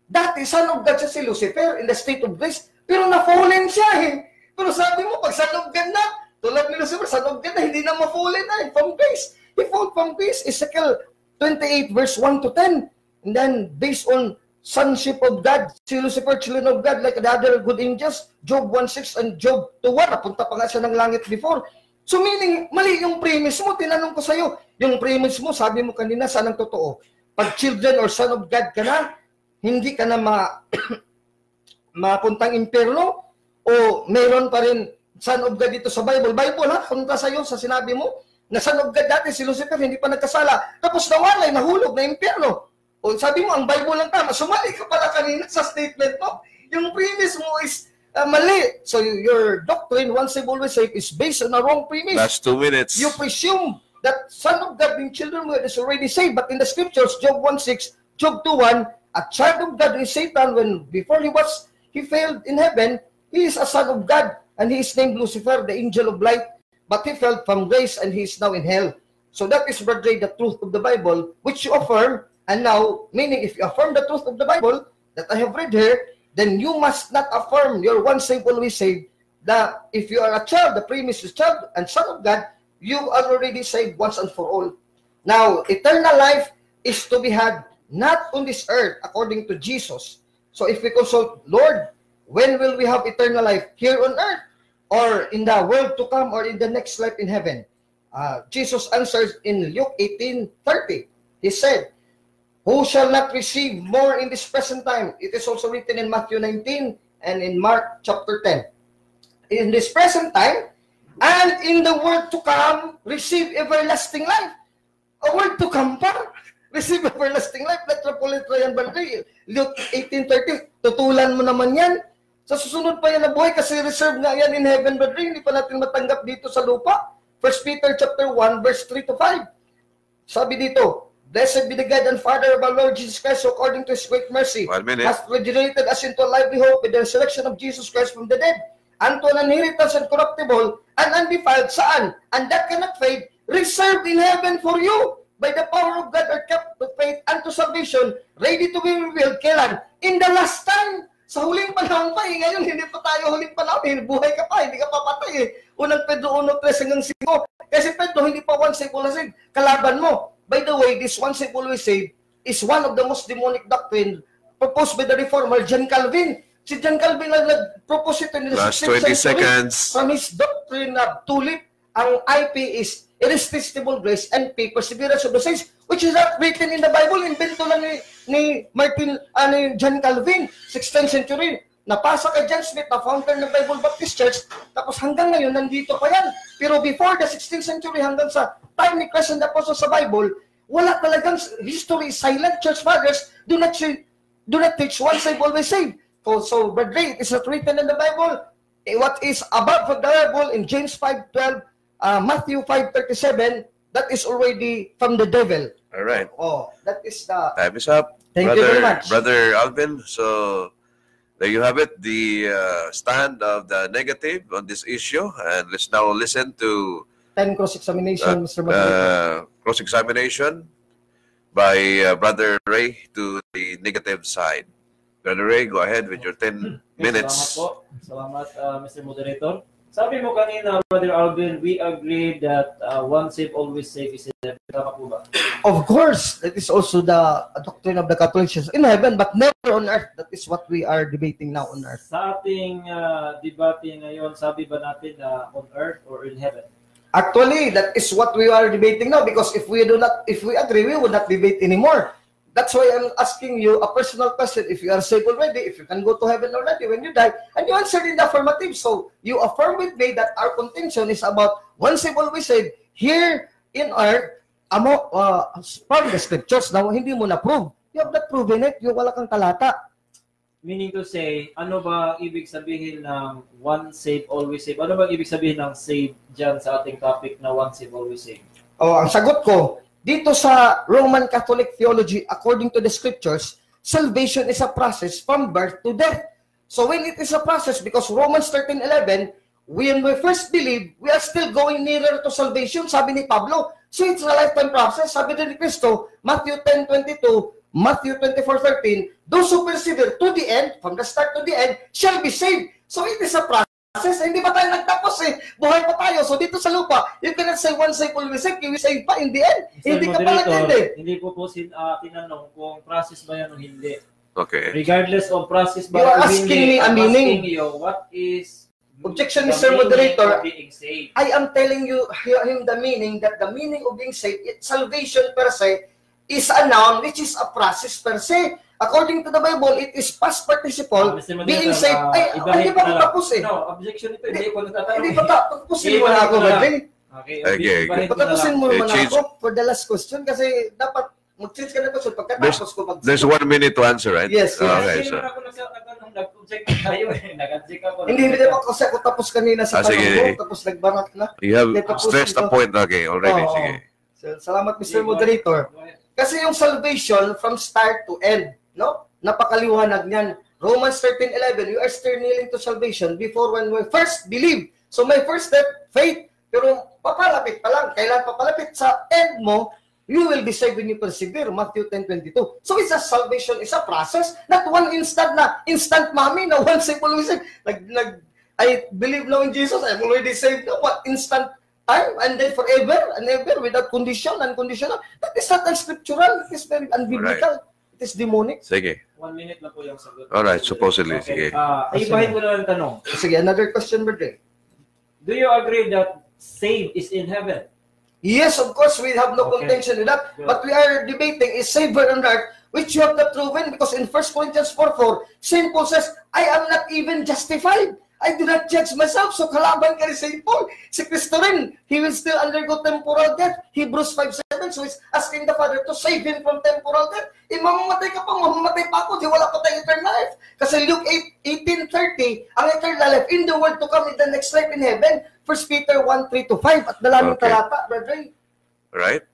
S1: dati, son of God siya si Lucifer in the state of grace, pero na-fallen siya eh. Pero sabi mo, pag son of God na, tulad ni Lucifer, son of God na, hindi na ma-fallen na eh, from grace. He fall from grace, Ezekiel 28 verse 1-10. And then, based on sonship of God, si Lucifer, children of God, like the other good angels, Job 1:6 and Job 2:1, napunta pa nga siya ng langit before. So meaning, mali yung premise mo, tinanong ko sa'yo, yung premise mo, sabi mo kanina, saan ang totoo? Pag children or son of God ka na, hindi ka na mapuntang impyerno, o meron pa rin son of God dito sa Bible. Bible ha, punta sa'yo sa sinabi mo, na son of God dati, si Lucifer, hindi pa nagkasala. Tapos nawalay, nahulog na impyerno. O sabi mo, ang Bible lang tama. Sumali ka pala kanina sa statement mo. Yung premise mo is mali. So your doctrine, once saved, always saved, is based on a wrong premise.
S3: Last 2 minutes.
S1: You presume that son of God being children of God is already saved. But in the scriptures, Job 1:6, Job 2:1, a child of God is Satan when before he failed in heaven, he is a son of God. And he is named Lucifer, the angel of light. But he fell from grace and he is now in hell. So that is, Brother, the truth of the Bible, which you affirm. And now, meaning if you affirm the truth of the Bible that I have read here, then you must not affirm your once saved, always saved. That if you are a child, the premise is child and son of God, you are already saved once and for all. Now, eternal life is to be had not on this earth according to Jesus. So if we consult, Lord, when will we have eternal life? Here on earth or in the world to come or in the next life in heaven? Jesus answers in Luke 18:30. He said, who shall not receive more in this present time? It is also written in Matthew 19 and in Mark chapter 10. In this present time, and in the world to come, receive everlasting life. A word to come pa. Receive everlasting life. Letra po letra yan, Bandre. Luke 18:30. Tutulan mo naman yan. Sa susunod pa yan na buhay kasi reserve nga yan in heaven, Bandre. Hindi pa natin matanggap dito sa lupa. 1 Peter chapter 1, verse 3-5. Sabi dito, blessed be the God and Father of our Lord Jesus Christ, who according to His great mercy, has regenerated us into a lively hope with the resurrection of Jesus Christ from the dead, unto an inheritance incorruptible and undefiled, saan? And that cannot fade, reserved in heaven for you, by the power of God are kept to faith unto salvation, ready to be revealed, kailan? In the last time. Sa huling panahon pa, ngayon hindi pa tayo huling panahon, buhay ka pa, hindi ka pa patay Unang Pedro 1:3 hanggang 5. Kasi Pedro, hindi pa once saved, always saved. Kalaban mo. By the way, this once saved, always saved is one of the most demonic doctrine proposed by the reformer, John Calvin. Si John Calvin nag-propose ito in the 16th century from his doctrine of tulip. Ang IP is irresistible grace, and P, perseverance of the saints, which is not written in the Bible. Invento lang ni John Calvin, 16th century. Napasa kay John Smith, na founder ng Bible Baptist Church, tapos hanggang ngayon, nandito pa yan. Pero before the 16th century, hanggang sa time ni Christ and the Apostles sa Bible, wala talagang history, silent. Church fathers do not teach once saved, always saved. So, Brother Ray, it is not written in the Bible. What is above the Bible in James 5:12, Matthew 5:37, that is already from the devil.
S3: All right.
S1: Oh, that is the...
S3: Time is up.
S1: Thank you very much.
S3: Brother Alvin, so there you have it, the stand of the negative on this issue. And let's now listen to
S1: 10 cross-examination, Mr. Moderator.
S3: Cross-examination by Brother Ray to the negative side. Brother Ray, go ahead with your 10 minutes.
S2: Salamat po. Salamat, Mr. Moderator. Sabi mo kanina, Brother Alvin, we agree that once saved, always saved is in heaven. Tama po ba?
S1: Of course, that is also the doctrine of the Catholics in heaven, but never on earth. That is what we are debating now on earth.
S2: Sa ating debate ngayon, sabi ba natin na on earth or in heaven?
S1: Actually, that is what we are debating now, because if we agree, we would not debate anymore. That's why I'm asking you a personal question. If you are saved already, if you can go to heaven already when you die, and you answered in the affirmative. So, you affirm with me that our contention is about once saved, always saved. Here in earth, from the scriptures, now, hindi mo na-prove. You have not proven it. Yung wala kang talata.
S2: Meaning to say, ano ba ibig sabihin ng once saved, always saved? Ano ba ibig sabihin ng saved dyan sa ating topic na once saved, always saved?
S1: Ang sagot ko, dito sa Roman Catholic theology, according to the scriptures, salvation is a process from birth to death. So when it is a process, because Romans 13:11, when we first believe, we are still going nearer to salvation, sabi ni Pablo. So it's a lifetime process. Sabi din ni Cristo, Matthew 10:22, Matthew 24:13, those who persevere to the end, from the start to the end, shall be saved. So it is a process. Hindi pa tayo nagtapos buhay pa tayo. So dito sa lupa, you cannot say one saved, always saved, you will save pa in the end. Hindi ka pa nag-end.
S2: Hindi ko po tinanong kung process ba yan o hindi.
S3: Okay.
S2: Regardless of process ba
S1: you are
S2: o
S1: asking
S2: hindi,
S1: me a meaning.
S2: you, what is
S1: objection, Mr. Moderator?
S2: Being saved?
S1: I am telling you the meaning, that the meaning of being saved, salvation per se, is a noun which is a process per se. According to the Bible, it is past participle, being saved. Hindi pa ako tapos
S2: No, objection ito. Hindi ko natatanong.
S1: Hindi pa tapusin mo na ako, Badrin.
S2: Okay.
S1: Patapusin mo naman ako for the last question, kasi dapat mag-change ka na question pagkatapos ko.
S3: There's 1 minute to answer, right?
S1: Yes.
S3: Okay,
S2: so. Nag-object tayo Nag-object ako.
S1: Hindi pa kasi ako tapos kanina sa tanong ko, tapos nagbarak na.
S3: You have stressed the point, okay, already. Sige.
S1: Salamat, Mr. Moderator. Kasi yung salvation from start to end, no? Napakaliwanag niyan. Romans 13:11, you are still kneeling to salvation before when we first believe. So my first step, faith. Pero papalapit pa lang. Kailan papalapit sa end mo, you will be saved when you persevere. Matthew 10:22. So it's a salvation, it's a process. Not one instant mommy, na once saved, always saved. I believe now in Jesus, I'm already saved. What instant time and then forever and ever without condition, unconditional. That is not unscriptural. It is very unbiblical. Right. It is demonic.
S3: Sige.
S2: 1 minute lang po yung sagot.
S3: Alright, supposedly.
S2: Okay.
S3: Sige.
S2: Ibahin ko na lang tanong.
S1: Sige, another question, Brother.
S2: Do you agree that saved is in heaven?
S1: Yes, of course, we have no contention with that.
S2: Good.
S1: But we are debating is saved on earth, which you have not proven, because in 1 Corinthians 4:4, St. Paul says, I am not even justified. I do not judge myself. So kalaban ka ni St. Paul. Si Cristo rin, he will still undergo temporal death. Hebrews 5:7, so he's asking the Father to save him from temporal death. Mamamatay ka pa, mamamatay pa ako, di wala pa tayong eternal life. Kasi Luke 18:30, ang eternal life in the world to come in the next life in heaven. 1 Peter 1:3-5, at dalaming talata, Brother.
S3: Right.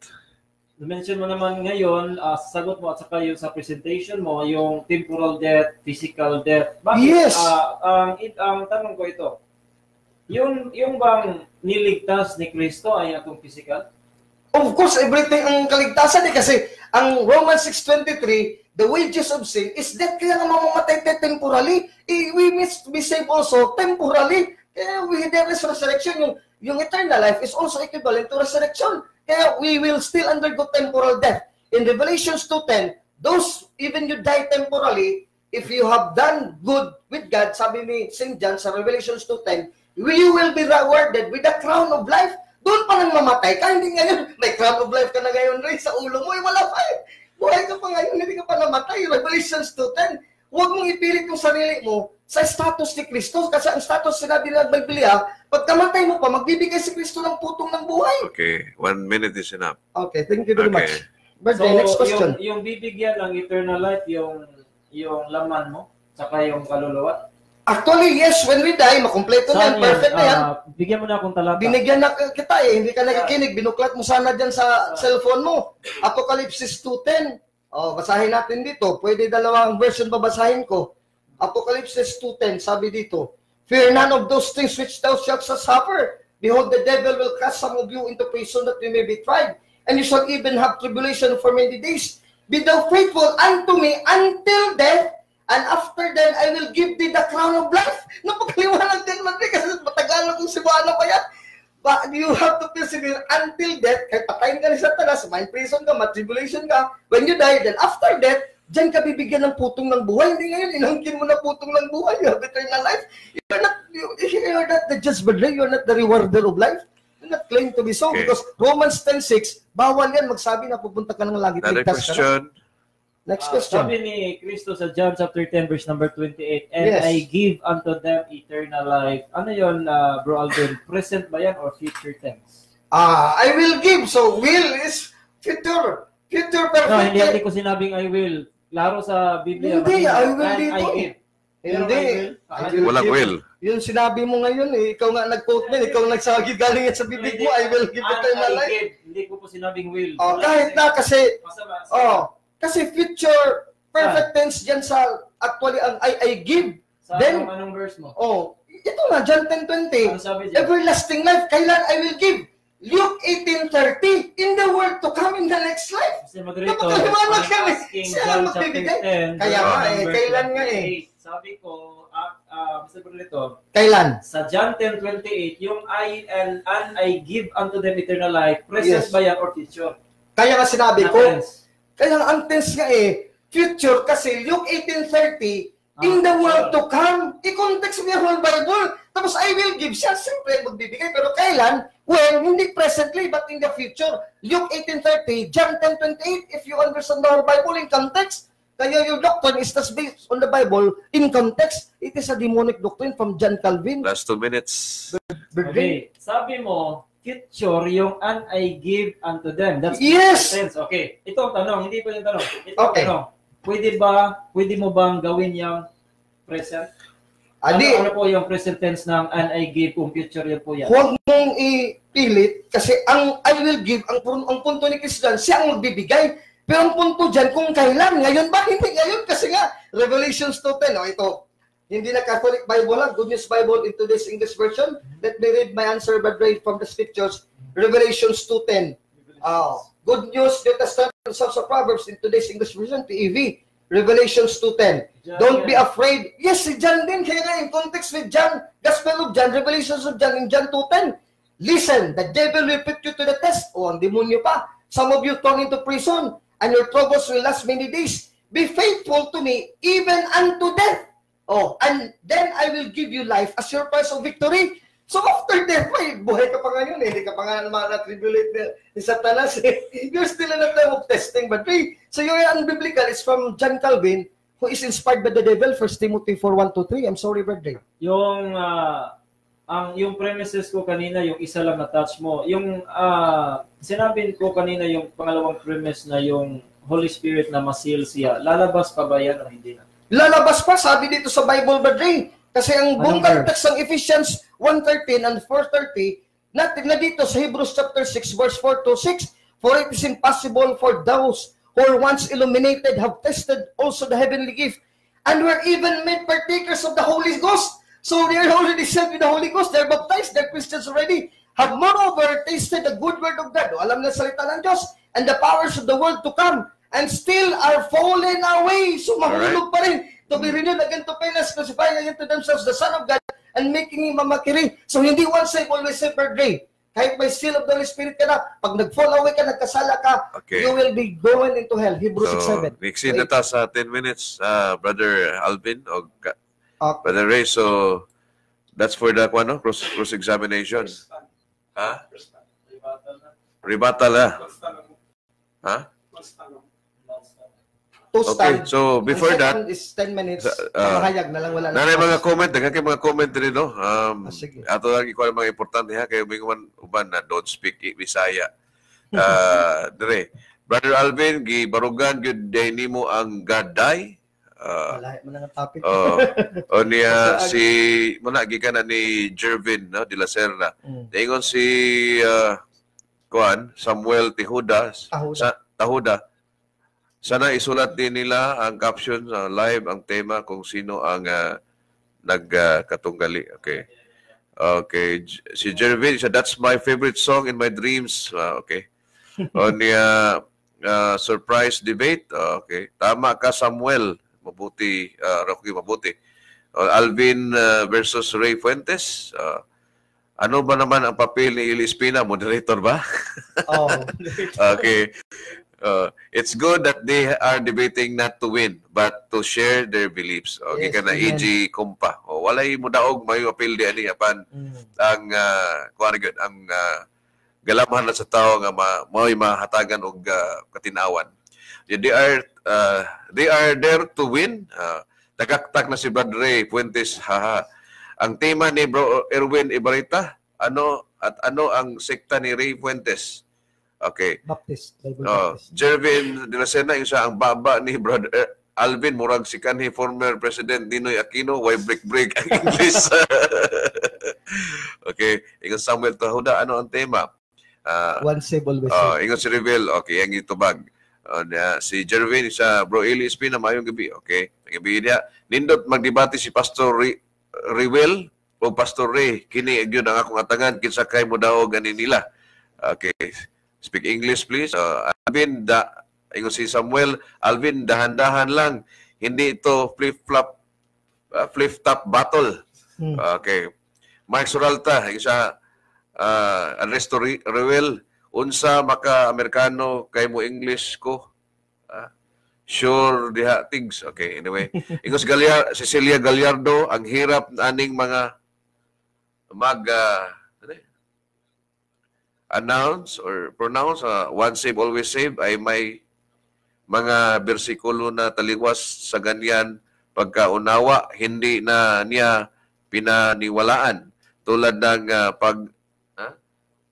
S2: Na-mention mo naman ngayon, sagot mo at saka yung sa presentation mo, yung temporal death, physical death. Bakit?
S1: Yes.
S2: Ang tanong ko ito, yung bang niligtas ni Kristo ay atong physical?
S1: Of course, everything ang kaligtasan kasi ang Romans 6:23, the wages of sin is death. Kaya nga mamamatay tayo temporally. We must be saved also temporally. Kaya there is resurrection. Yung eternal life is also equivalent to resurrection. Kaya we will still undergo temporal death. In Revelations 2:10, those, even you die temporally, if you have done good with God, sabi ni St. John sa Revelations 2:10, you will be rewarded with the crown of life. Doon pa nang mamatay ka, hindi ngayon, may crown of life ka na ngayon, Ray, sa ulo mo, wala pa eh. Buhay ka pa ngayon, hindi ka pa namatay. Revelations 2:10, huwag mong ipilit yung sarili mo sa status ni Kristo. Kasi ang status sinabi ng Biblia, pag kamatay mo pa, magbibigay si Kristo ng putong ng buhay.
S3: Okay, 1 minute is enough.
S1: Okay, thank you very much. But
S2: So,
S1: next question.
S2: yung bibigyan ng eternal life, yung laman mo, saka yung kaluluwa.
S1: Actually, yes, when we die, makumpleto na yan, perfect na yan.
S2: Bigyan mo na akong talata.
S1: Binigyan na kita eh, hindi ka nakikinig. Binuklat mo sana dyan sa cellphone mo. Apocalypse 2:10. Oh, basahin natin dito. Pwede dalawang version babasahin ko. Apocalypse 2:10, sabi dito, fear none of those things which thou shalt suffer. Behold, the devil will cast some of you into prison that you may be tried, and you shall even have tribulation for many days. Be thou faithful unto me until death, and after then, I will give thee the crown of life. Napakaliwanag din man rin, kasi matagal kung Cebuano pa yan. But you have to persevere until death. Kahit patayin ka ni Satanas, may prison ka, tribulation ka. When you die, then after death, diyan ka bibigyan ng putong ng buhay. Hindi ngayon, inangkin mo na putong ng buhay. You have eternal life. You're not the judge, but you're not the rewarder of life. You're not claim to be so.
S3: Okay.
S1: Because Romans 10:6, bawal yan magsabi na pupunta ka ng langit.
S3: Another question.
S1: Next question.
S2: Sabi ni Kristo sa John chapter 10 verse number 28, and
S1: Yes.
S2: I give unto them eternal life. Ano yun, Bro Alvin? Present ba yan or future tense?
S1: I will give. So, will is future. Future perfect.
S2: No, hindi ko sinabing I will. Klaro sa Biblia.
S1: Hindi, I will
S2: and
S1: dito.
S2: I give.
S1: Hindi.
S2: I will.
S3: Walang will.
S1: Yung sinabi mo ngayon, eh, ikaw nga nag-quote na, ikaw nagsagi galing yan sa bibig mo, I will give eternal life.
S2: Hindi ko po sinabing will.
S1: Oh, kahit na kasi,
S2: Masama.
S1: kasi future perfect tense dyan sa, actually, ang I give.
S2: Sa
S1: Then,
S2: anong verse mo?
S1: Ito na, John 10:20.
S2: Ano sabi dyan?
S1: Everlasting life, kailan I will give? Luke 18:30, in the world to come in the next life.
S2: Kasi moderator,
S1: Napakaliwanag
S2: I'm
S1: kami.
S2: asking
S1: Siya
S2: John
S1: ang
S2: chapter
S1: magbibigay.
S2: 10,
S1: Kaya nga
S2: verse
S1: eh,
S2: number
S1: kailan nga
S2: 28. Sabi ko, Mr. Moderator,
S1: Kailan?
S2: sa John 10:28, yung I give unto them eternal life, present
S1: Yes.
S2: ba yan or future?
S1: Kaya nga sinabi
S2: Na
S1: ko,
S2: tense.
S1: kaya ang tense nga eh, future kasi Luke 18:30, in the world to come, i-context mo yung whole Bible. Tapos I will give siya, siyempre magbibigay. Pero kailan? Well, hindi presently, but in the future. Luke 18:30, John 10:28, if you understand the whole Bible in context, kaya your doctrine is just based on the Bible in context. It is a demonic doctrine from John Calvin.
S3: Last 2 minutes.
S2: Okay, sabi mo, future yung and I give unto them. That's
S1: Yes!
S2: tense. Okay, ito ang tanong, hindi pa yung tanong. Ito ang
S1: Okay.
S2: tanong. Pwede mo bang gawin yung present?
S1: Adi,
S2: Ano po yung present tense ng and I give kung future yun po yan?
S1: huwag mong ipilit kasi ang I will give, ang punto ni Kristo, siya ang magbibigay. Pero ang punto dyan, kung kailan, ngayon ba? Hindi ngayon kasi nga, Revelations 2:10, ito, hindi na Catholic Bible lang, Good News Bible in today's English version. Let me read my answer but read from the scriptures, Revelations 2:10. Good News, New Testament, Songs of Proverbs in today's English version, TEV, Revelations 2:10. Don't be afraid. Yes, si John din, kaya nga in context with John, Gospel of John, Revelations of John, in John 2:10. Listen, the devil will put you to the test. Ang demonyo pa. Some of you thrown into prison, and your troubles will last many days. Be faithful to me, even unto death. And then I will give you life as your price of victory. So after death, buhay ka pa ngayon eh. Hindi ka pa nga ma-tribulate ni Satanas eh. You're still in a time of testing. But so yung unbiblical is from John Calvin, who is inspired by the devil, 1 Timothy 4:1-3. I'm sorry, brother.
S2: Yung premises ko kanina, yung isa lang na touch mo. Yung sinabi ko kanina yung pangalawang premise na yung Holy Spirit na masil siya. Lalabas pa ba yan o hindi na?
S1: Lalabas pa, sabi dito sa Bible, brother. Kasi ang buong context ng Ephesians 1:13 and 4:30, na dito sa Hebrews chapter 6, verse 4-6, for it is impossible for those who were once illuminated have tested also the heavenly gift, and were even made partakers of the Holy Ghost. So they are already sent with the Holy Ghost. They're baptized. They're Christians already. Have moreover tasted the good word of God. Alam na salita ng Diyos and the powers of the world to come, and still are fallen away. So mahulog pa rin. To be renewed again to penance, crucifying again to themselves the Son of God and making him a mockery. So hindi once saved, always saved, Brother Ray. Kahit may seal of the Holy Spirit ka na, pag nag-fall away ka, nagkasala ka, you will be going into hell. Hebrews 6:7.
S3: Nixin na ta sa 10 minutes, Brother Alvin o Brother Ray. So that's for the cross-examination. Ha? Rebuttal na. Ha? Okay, so before that,
S1: is 10 minutes. Mahayag na lang, wala na.
S3: Nanay mga comment, dagan kay mga comment rin, no?
S1: Sige.
S3: Ato lang ikuha mga importante ha, kayo may uban na don't speak Bisaya. Dire, Brother Alvin, gibarugan gyud day nimo ang gaday.
S1: Wala man ang topic.
S3: O niya si muna gikan na ni Jervin, no, de la Serna. Daingon si Samuel Tihuda sa Tahuda. Sana isulat din nila ang caption sa live, ang tema kung sino ang nagkatunggali. Okay. Okay. Si Jervin, that's my favorite song in my dreams. Okay. O niya surprise debate. Okay. Tama ka, Samuel. Mabuti, Rocky, mabuti. Alvin versus Ray Fuentes. Ano ba naman ang papel ni Eli Espina? Moderator ba? Okay. It's good that they are debating not to win, but to share their beliefs. Okay, yes, ka na EG Kumpa. Walay mo daog may appeal di ani apan ang ang galamhan na sa tao nga mao'y mahatagan og katinawan. They are there to win. Tagaktak na si Brad Ray Fuentes. Ang tema ni Bro Erwin Ibarita, ano ang sekta ni Ray Fuentes? Okay.
S1: Baptist.
S3: Jervin de la Serna, isa ang baba ni Brother Alvin, murag si kanhi former President Ninoy Aquino, why break ang English. Okay. Ingon Samuel Tahuda, ano ang tema?
S1: One save, always save.
S3: Ingon si Revel, okay, ang itubag. Si Jervin, isa Bro Eli Espina, mayong gabi. Okay. Gabi niya. Nindot magdebate si Pastor Revel o Pastor Ray. Kini yun ang akong atangan, kinsakay mo daw ganin nila. Okay. Speak English, please. Alvin, ingon si Samuel, Alvin, dahan-dahan lang. Hindi ito flip-top battle. Okay. Mike Suralta, isa, Ernesto Rewel, unsa maka-Amerikano kay mo English ko? Sure, diha, things. Okay, anyway. Ingon si Cecilia Gallardo, ang hirap aning mga announce or pronounce one save always save ay may mga bersikulo na taliwas sa ganyan pagkaunawa hindi na niya pinaniwalaan tulad ng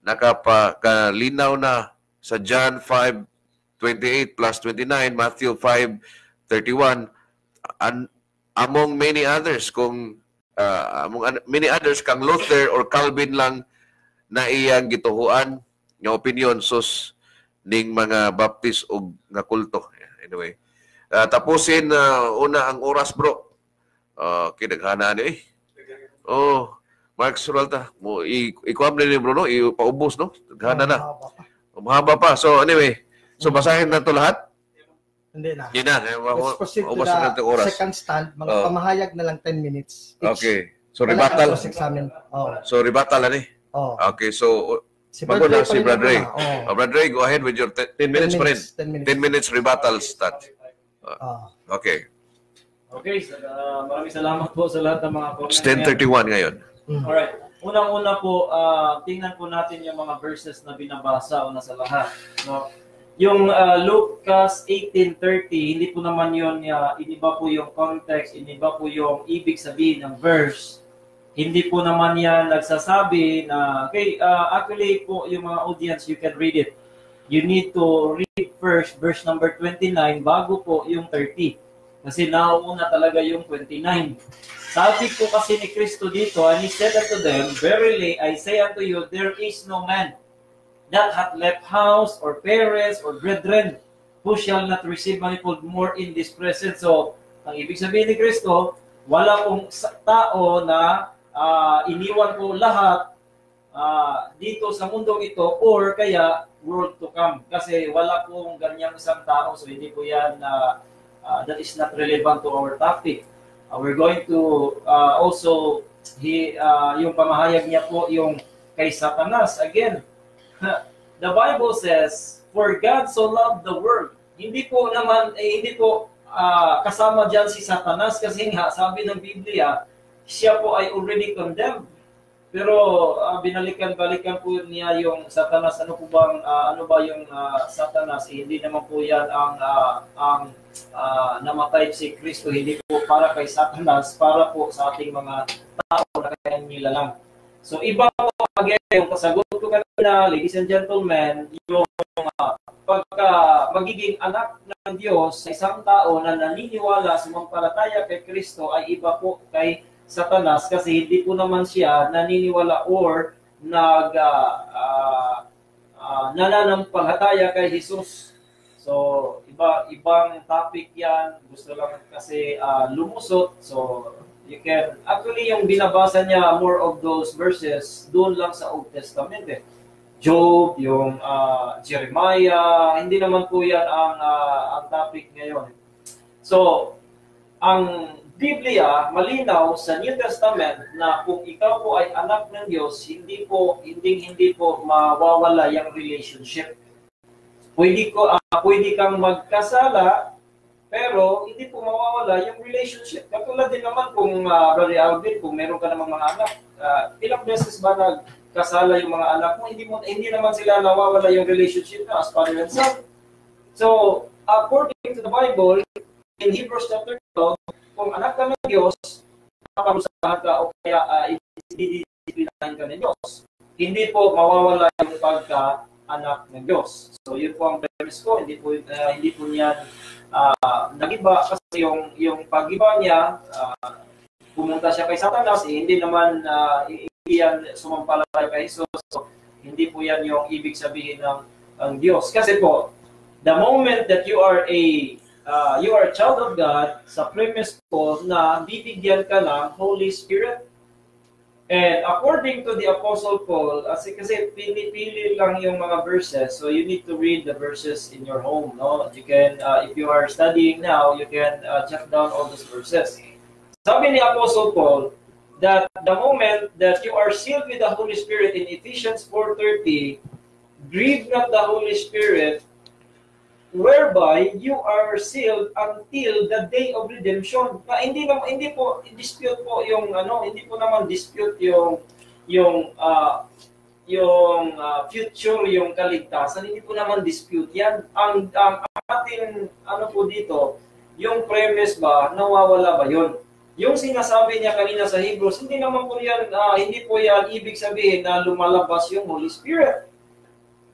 S3: nakapakalinaw na sa John 5:28 plus 29, Matthew 5:31, among many others kung many others kang Luther or Calvin lang na iyang gituhuan nga opinion sus ning mga Baptist o nga kulto. Anyway, tapusin una ang oras, bro. Kinaghana ni Mark Suralta mo ikuam ni bro, no, ipaubos, no, naghana na mahaba pa. So anyway, so basahin na to lahat.
S1: Hindi na.
S3: Hindi na.
S1: Let's proceed to the second stand. Mga pamahayag na lang 10 minutes each.
S3: Okay. So rebuttal. So rebuttal na ni. Okay, so bago na si Brad Ray. Brad Ray, go ahead with your 10 minutes pa rin. 10 minutes rebuttal start. Okay.
S2: Okay, maraming salamat po sa lahat ng mga comments.
S3: It's 10:31 ngayon.
S2: Alright. Unang-una po, tingnan po natin yung mga verses na binabasa una sa lahat. No? Yung Lucas 18:30, hindi po naman yun, iniba po yung context, iniba po yung ibig sabihin ng verse. Hindi po naman yan nagsasabi na, okay, actually po yung mga audience, you can read it. You need to read first verse number 29 bago po yung 30. Kasi nauuna talaga yung 29. Sabi po kasi ni Kristo dito, and he said unto them, verily I say unto you, there is no man that hath left house or parents or brethren who shall not receive manifold more in this present. So, ang ibig sabihin ni Kristo, Wala pong tao na iniwan ko lahat dito sa mundong ito or kaya world to come. Kasi wala pong ganyang isang tao. So hindi po yan, that is not relevant to our topic. We're going to also, yung pamahayag niya po yung kay Satanas. Again, the Bible says, for God so loved the world. Hindi po kasama dyan si Satanas kasi nga sabi ng Biblia, siya po ay already condemned. Pero binalikan-balikan po niya yung Satanas. Ano ba yung Satanas? Hindi naman po yan ang namatay si Kristo. Hindi po para kay Satanas, para po sa ating mga tao na kaya nilalang. So iba po again, yung kasagot ko kanina, ladies and gentlemen, yung pagka magiging anak ng Diyos sa isang tao na naniniwala, sumampalataya kay Kristo ay iba po kay Satanas kasi hindi po naman siya naniniwala or nananampalataya kay Jesus. So, ibang topic yan. Gusto lang kasi lumusot. So, you can, actually yung binabasa niya, more of those verses, doon lang sa Old Testament eh. Job, yung Jeremiah, hindi naman po yan ang topic ngayon. So, ang Biblia, malinaw sa New Testament na kung ikaw po ay anak ng Diyos, hindi po mawawala yung relationship. Pwede kang magkasala, pero hindi po mawawala yung relationship. Katulad din naman kung, Brother Alvin, kung meron ka namang mga anak, ilang beses ba nagkasala yung mga anak mo, hindi naman sila nawawala yung relationship na as father and son. So, according to the Bible, in Hebrews chapter 12, kung anak ka ng Diyos, paparusahan ka o kaya didisiplinahin ka ng Diyos. Hindi po mawawala yung pagka-anak ng Diyos. So, yun po ang premise ko. Hindi po niyan nagiba kasi yung pag-iba niya, pumunta siya kay Satanas, hindi naman yan sumampalataya kay Jesus. So, hindi po yan yung ibig sabihin ng Diyos. Kasi po, the moment that you are a child of God, sa premise po na bibigyan ka ng Holy Spirit. And according to the Apostle Paul, kasi pili-pili lang yung mga verses, so you need to read the verses in your home. No? You can, if you are studying now, you can jot down all those verses. Sabi ni Apostle Paul, that the moment that you are sealed with the Holy Spirit in Ephesians 4:30, grieve not the Holy Spirit, whereby you are sealed until the day of redemption. Na hindi po dispute po yung hindi po naman dispute yung future, yung kaligtasan, hindi po naman dispute yan. Ang ating po dito, yung premise ba nawawala ba yun? Yung sinasabi niya kanina sa Hebrews, hindi naman po yan hindi po yan ibig sabihin na lumalabas yung Holy Spirit.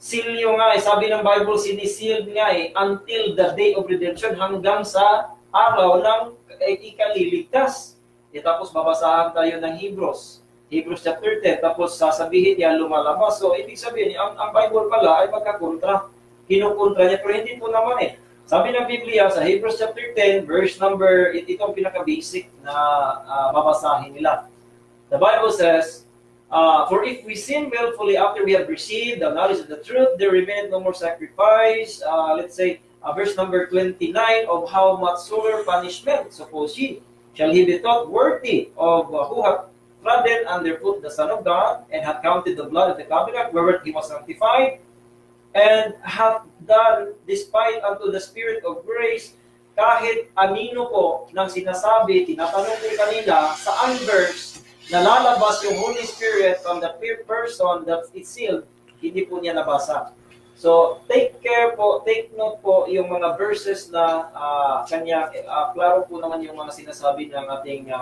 S2: Seal yung sabi ng Bible, sinisealed nga until the day of redemption, hanggang sa araw ng ikaliligtas. Tapos babasahan tayo ng Hebrews chapter 10, tapos sasabihin niya lumalabas. So, ibig sabihin, ang Bible pala ay magkakontra. Kinukontra niya, pero hindi po naman Sabi ng Biblia sa Hebrews chapter 10, verse number, ito ang pinaka-basic na babasahin nila. The Bible says, for if we sin willfully after we have received the knowledge of the truth, there remaineth no more sacrifice. Let's say, verse number 29, of how much sorer punishment, suppose ye, shall he be thought worthy of who hath trodden underfoot the Son of God, and hath counted the blood of the covenant wherewith he was sanctified, and hath done despite unto the Spirit of grace. Kahit anino po ng sinasabi, tinatanong ko kanina, saan verse nalalabas yung Holy Spirit from the person that is sealed, hindi po niya nabasa. So, take note po yung mga verses na kanya, klaro po naman yung mga sinasabi ng ating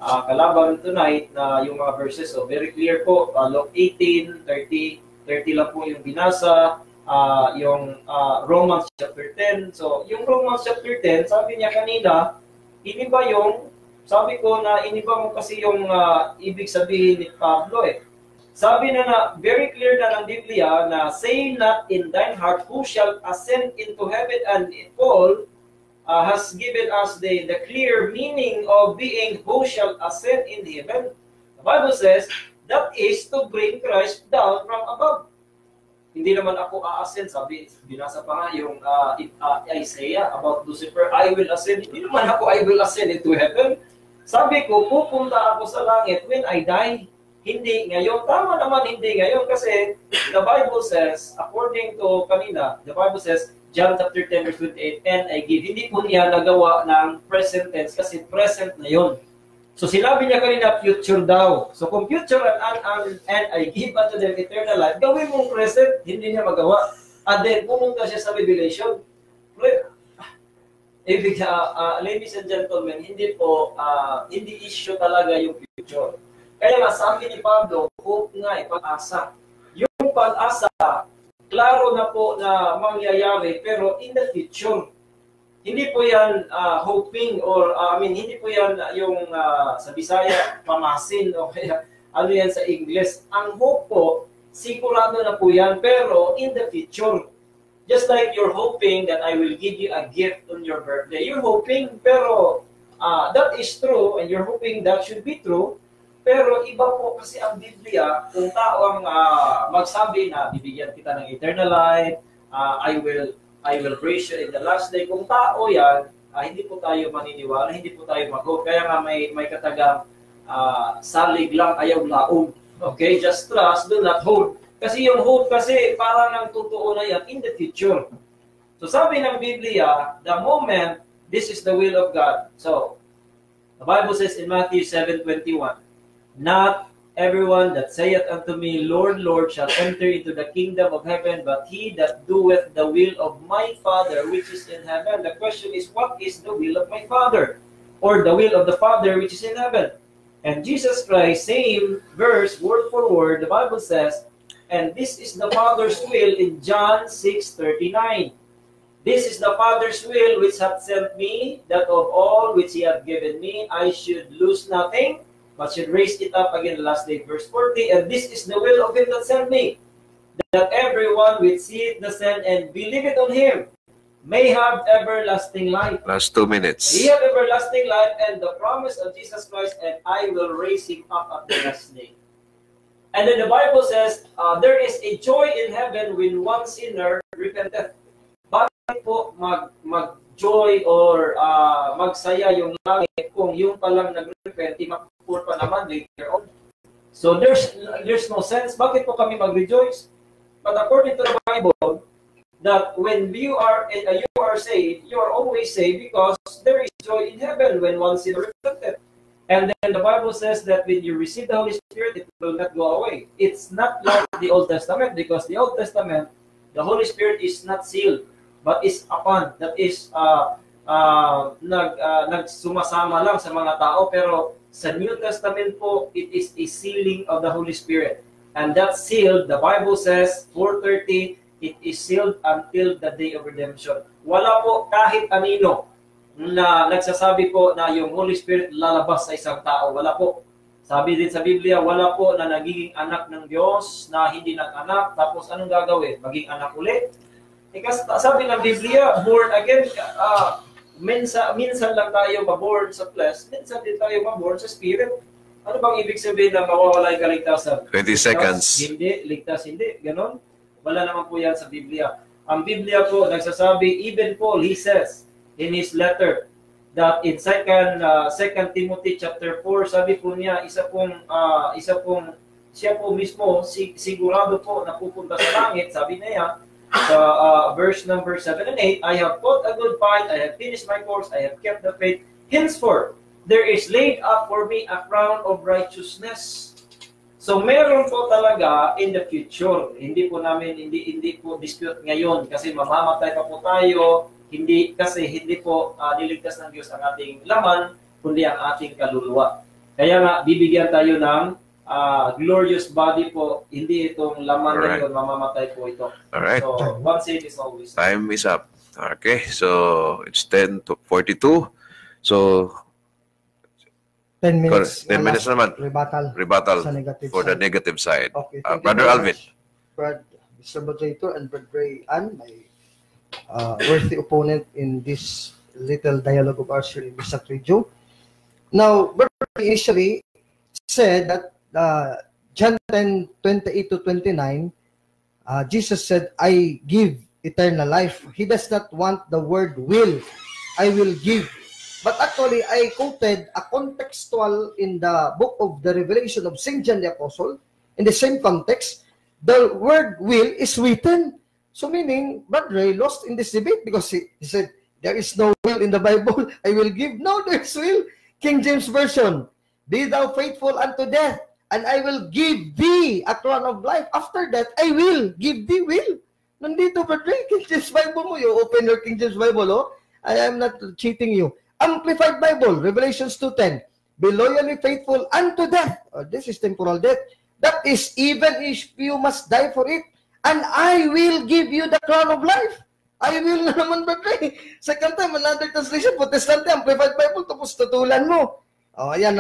S2: kalaban tonight na yung mga verses. So, very clear po, Luke 18, 30 lang po yung binasa, yung Romans chapter 10. So, yung Romans chapter 10, sabi niya kanina, hindi ba yung sabi ko na iniba mo kasi yung ibig sabihin ni Pablo Sabi na very clear na ng Biblia na say not in thine heart who shall ascend into heaven and fall has given us the clear meaning of being who shall ascend in heaven. The Bible says, that is to bring Christ down from above. Hindi naman ako a-ascend. Sabi, binasa pa nga yung Isaiah about Lucifer, I will ascend. Hindi naman ako, I will ascend into heaven. Sabi ko, pupunta ako sa langit when I die. Hindi ngayon. Tama naman, hindi ngayon. Kasi the Bible says, according to kanina, the Bible says, John chapter 10 verse 28, and I give. Hindi po niya nagawa ng present tense kasi present na yon. So sinabi niya kanina, future daw. So kung future and I give unto them eternal life, gawin mong present, hindi niya magawa. And then, pumunta siya sa Revelation. Ladies and gentlemen, hindi issue talaga yung future. Kaya nga sabi ni Pablo, hope nga, pag-asa. Yung pag-asa, klaro na po na mangyayari, pero in the future. Hindi po yan hoping or hindi po yan yung sa Bisaya pamasin o kaya ano yan sa English. Ang hope po, sigurado na po yan pero in the future. Just like you're hoping that I will give you a gift on your birthday. You're hoping pero that is true and you're hoping that should be true. Pero iba po kasi ang Biblia, kung tao ang magsabi na bibigyan kita ng eternal life, I will praise you in the last day. Kung tao yan, hindi po tayo maniniwala, hindi po tayo mag-hope. Kaya nga may katagang salig lang, ayaw laog. Okay? Just trust, do not hope. Kasi yung hope kasi parang nang totoo na yan in the future. So sabi ng Biblia, the moment, this is the will of God. So, the Bible says in Matthew 7:21, not everyone that saith unto me, Lord, Lord, shall enter into the kingdom of heaven, but he that doeth the will of my Father which is in heaven. The question is, what is the will of my Father? Or the will of the Father which is in heaven? And Jesus Christ, same verse, word for word, the Bible says, and this is the Father's will in John 6:39. This is the Father's will which hath sent me, that of all which he hath given me, I should lose nothing, but should raise it up again the last day, verse 40. And this is the will of him that sent me, that everyone which seeth the Son and believeth on him may have everlasting life.
S3: Last 2 minutes.
S2: He have everlasting life and the promise of Jesus Christ, and I will raise him up at the last day. And then the Bible says, there is a joy in heaven when one sinner repenteth. Bakit po mag-joy or magsaya yung langit kung yung palang nag-repent, mapupur pa naman later on? So there's no sense. Bakit po kami mag-rejoice? But according to the Bible, that when you are saved, you are always saved because there is joy in heaven when one sinner repented. And then the Bible says that when you receive the Holy Spirit, it will not go away. It's not like the Old Testament, because the Old Testament, the Holy Spirit is not sealed, but is upon, that is nagsumasama lang sa mga tao. Pero sa New Testament po, it is a sealing of the Holy Spirit. And that sealed, the Bible says, 4:30, it is sealed until the day of redemption. Wala po kahit anino na nagsasabi po na yung Holy Spirit lalabas sa isang tao. Wala po. Sabi din sa Biblia, wala po na nagiging anak ng Diyos na hindi nag-anak. Tapos anong gagawin? Maging anak ulit? Kasi sabi ng Biblia, born again, minsan lang tayo maborn sa flesh, minsan din tayo maborn sa spirit. Ano bang ibig sabihin na mawawala yung kaligtasan?
S3: 20 seconds.
S2: Hindi, ligtas hindi. Ganon? Wala naman po yan sa Biblia. Ang Biblia po, nagsasabi, even Paul, he says, in his letter, that in 2 Timothy chapter 4, sabi po niya, siya po mismo, sigurado po na pupunta sa langit, sabi niya, sa verse number 7 and 8, I have fought a good fight, I have finished my course, I have kept the faith. Henceforth, there is laid up for me a crown of righteousness. So meron po talaga in the future. Hindi po dispute ngayon kasi mamamatay pa po tayo. Hindi po niligtas ng Diyos ang ating laman, kundi ang ating kaluluwa. Kaya nga bibigyan tayo ng glorious body po. Hindi itong laman na yun, mamamatay po ito.
S3: Alright.
S2: So once saved is always.
S3: Time is up. Okay, so it's 10:42. So
S1: 10 minutes.
S3: 10 minutes naman.
S1: Rebuttal
S3: For the negative side.
S1: Okay,
S3: Brother Alvin.
S1: Mr. Moderator and Brother Ray Ann, my worthy opponent in this little dialogue of ours here in Bisak Radio. Now, Brother initially said that John 10:28 to 29, Jesus said, I give eternal life. He does not want the word will. I will give. But actually, I quoted a contextual in the book of the Revelation of St. John the Apostle. In the same context, the word will is written. So meaning, Brother Ray lost in this debate because he said, there is no will in the Bible. I will give. No, there's will. King James Version, be thou faithful unto death, and I will give thee a crown of life. After that, I will give thee will. Nandito, Brother, King James Bible mo. You open your King James Bible, oh. I am not cheating you. Amplified Bible, Revelations 2:10, be loyally faithful unto death. This is temporal death. That is, even if you must die for it, and I will give you the crown of life. I will na naman, Brother. Second time, another translation, Protestante, Amplified Bible, tapos tutulan mo. Ayan,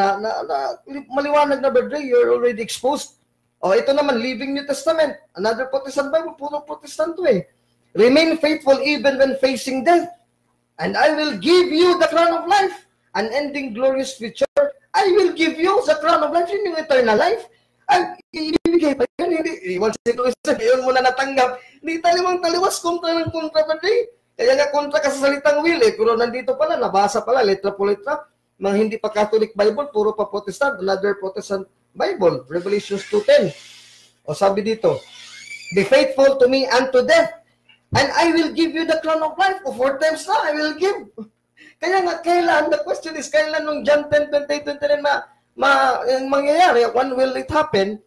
S1: maliwanag na, Brother. You're already exposed. Ito naman, Living New Testament. Another Protestant Bible, puro Protestant to eh. Remain faithful even when facing death. And I will give you the crown of life. An ending glorious future. I will give you the crown of life. Yun yung eternal life. Ay, ibibigay pa yun, hindi. Once yun mo na natanggap. Hindi taliwas kontra ng kontra, Brother. Kaya nga kontra ka sa salitang will eh. Pero nandito pala, nabasa pala, letra po letra. Mga hindi pa Catholic Bible, puro pa Protestant. Another Protestant Bible, Revelations 2:10. O sabi dito, be faithful to me unto death, and I will give you the crown of life. O 4 times na, I will give. Kaya nga, kailan? The question is, kailan nung John 10:28 mangyayari? When will it happen?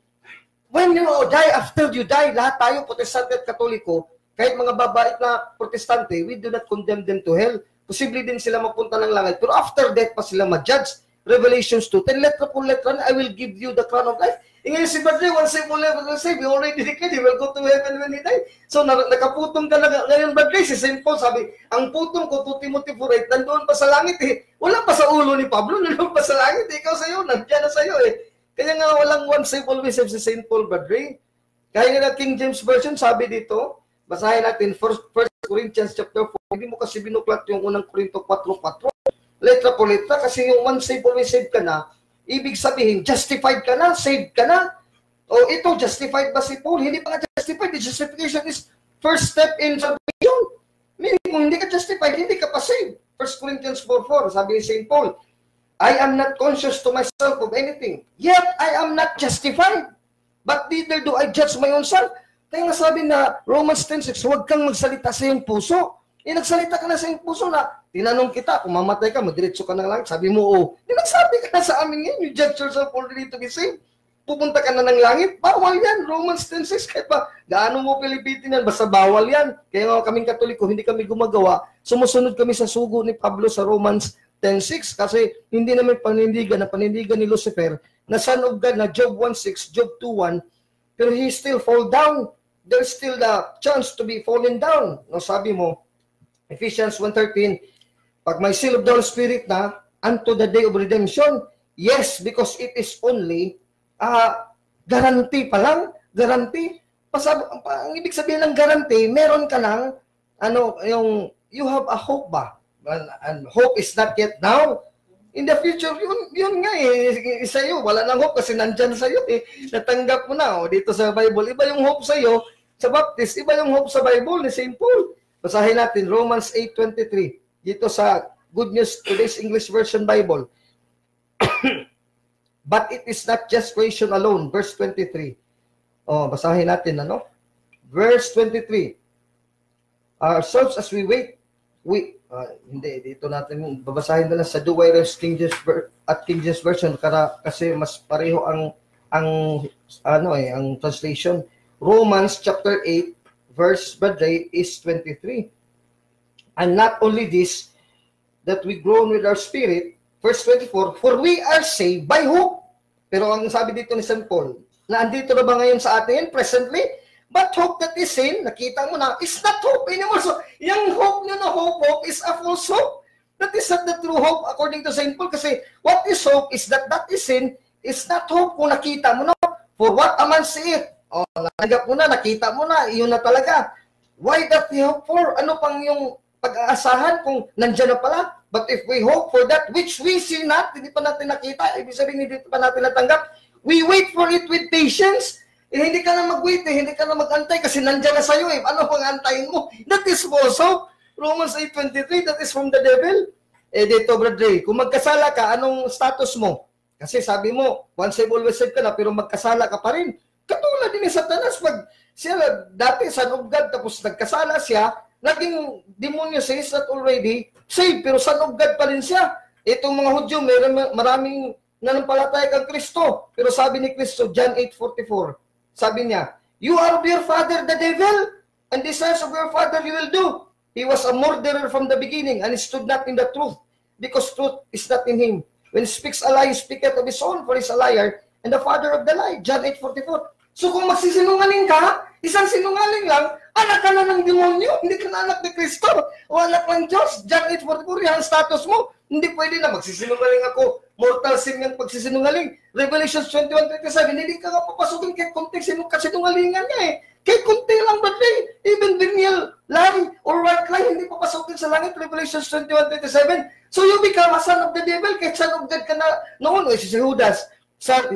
S1: When you die, after you die, lahat tayo, Protestante at Katoliko, kahit mga babait na Protestante, we do not condemn them to hell. Posible din sila mapunta ng langit. Pero after death pa sila ma-judge. Revelations 2:10, letra po letra, I will give you the crown of life. Ngayon si Brother, once saved, never saved, he already declared, he will go to heaven when he die. So nakaputong ka na ngayon, Brother, si St. Paul sabi, ang putong ko, 2 Timothy 4:8, nandoon pa sa langit eh. Wala pa sa ulo ni Pablo, nandoon pa sa langit eh. Ikaw sa'yo, nandiyan na sa'yo eh. Kaya nga walang once saved, always saved si St. Paul, Brother. Kaya nga King James Version, sabi dito, basahin natin 1 Corinthians chapter 4. Hindi mo kasi binuklat yung unang Korinto 4:4. Letra po letra, kasi yung once saved, always saved ka na, ibig sabihin, justified ka na, saved ka na. O ito, justified ba si Paul? Hindi pa nga justified. The justification is first step in salvation. Meaning, kung hindi ka justified, hindi ka pa saved. 1 Corinthians 4:4, sabi ni St. Paul, I am not conscious to myself of anything, yet I am not justified. But neither do I judge my own self. Kaya nga sabi na Romans 10:6, huwag kang magsalita sa iyong puso. Nagsalita ka na sa iyong puso na, tinanong kita, kung mamatay ka, madiretso ka na langit. Sabi mo, oh. Nagsabi ka na sa amin ngayon, you judge yourself already to be saved. Pupunta ka na ng langit, bawal yan. Romans 10:6, kahit pa, gaano mo pilipitin yan, basta bawal yan. Kaya nga kaming Katoliko, hindi kami gumagawa. Sumusunod kami sa sugo ni Pablo sa Romans 10:6, kasi hindi namin panindigan ni Lucifer, na son of God, na Job 1:6, Job 2:1, pero he still fall down. There's still the chance to be falling down. No, sabi mo, Ephesians 1:13, pag may seal of the Holy Spirit na, unto the day of redemption, yes, because it is only guarantee pa lang, guarantee. Ang ibig sabihin ng guarantee, meron ka ng, you have a hope ba? And hope is not yet now. In the future, yun nga eh, sa'yo, wala nang hope kasi nandyan sa'yo eh, natanggap mo na, dito sa Bible. Iba yung hope sa'yo, sa Baptist, iba yung hope sa Bible ni St. Paul. Basahin natin, Romans 8:23. Dito sa Good News Today's English Version Bible. But it is not just creation alone. Verse 23. Basahin natin, Verse 23. Ourselves as we wait, hindi, dito natin, babasahin na lang sa Duwayers King James Version, kasi mas pareho ang translation. Romans chapter 8, verse is 23. And not only this, that we groan with our spirit, verse 24, for we are saved by hope. Pero ang sabi dito ni St. Paul, na andito na ba ngayon sa atin, presently? But hope that is seen, nakita mo na, is not hope anymore. So, yung hope nyo na hope is a false hope. That is not the true hope according to St. Paul. Kasi what is hope is that is seen, is not hope kung nakita mo na. For what a man seeth, natanggap mo na, nakita mo na, iyon na talaga. Why that hope for? Ano pang yung pag-aasahan kung nandyan na pala. But if we hope for that which we see not, hindi pa natin nakita, ibig sabihin hindi pa natin natanggap, we wait for it with patience. Hindi ka na mag-wait, hindi ka na mag-antay kasi nandyan na sa'yo eh. Ano pang antayin mo? That is false hope. Romans 8:23, that is from the devil. Dito, brother, kung magkasala ka, anong status mo? Kasi sabi mo, once saved, always saved ka na, pero magkasala ka pa rin. Katulad din ni Satanas, pag siya dati son of God, tapos nagkasala siya, naging demonyo siya, is not already saved, pero son of God pa rin siya. Itong mga Hudyo, maraming nanampalataya kang Kristo. Pero sabi ni Kristo, John 8:44, sabi niya, you are of your father, the devil, and the sons of your father you will do. He was a murderer from the beginning, and he stood not in the truth, because truth is not in him. When he speaks a lie, he speaketh of his own, for he is a liar, and the father of the lie. John 8:44. So kung magsisinungaling ka, isang sinungaling lang, anak ka na ng demonyo, hindi ka na anak ni Kristo, o anak ng Diyos. John 8:44, yan ang status mo. Hindi pwede na magsisinungaling ako. Mortal sin yung pagsisinungaling. Revelation 21:27, hindi ka nga papasukin kahit konti kasinungalingan niya eh. Kahit konti lang ba even venial lie or white lie, hindi papasukin sa langit. Revelation 21:27. So you become a son of the devil, kahit son of God ka na noon. O si Judas,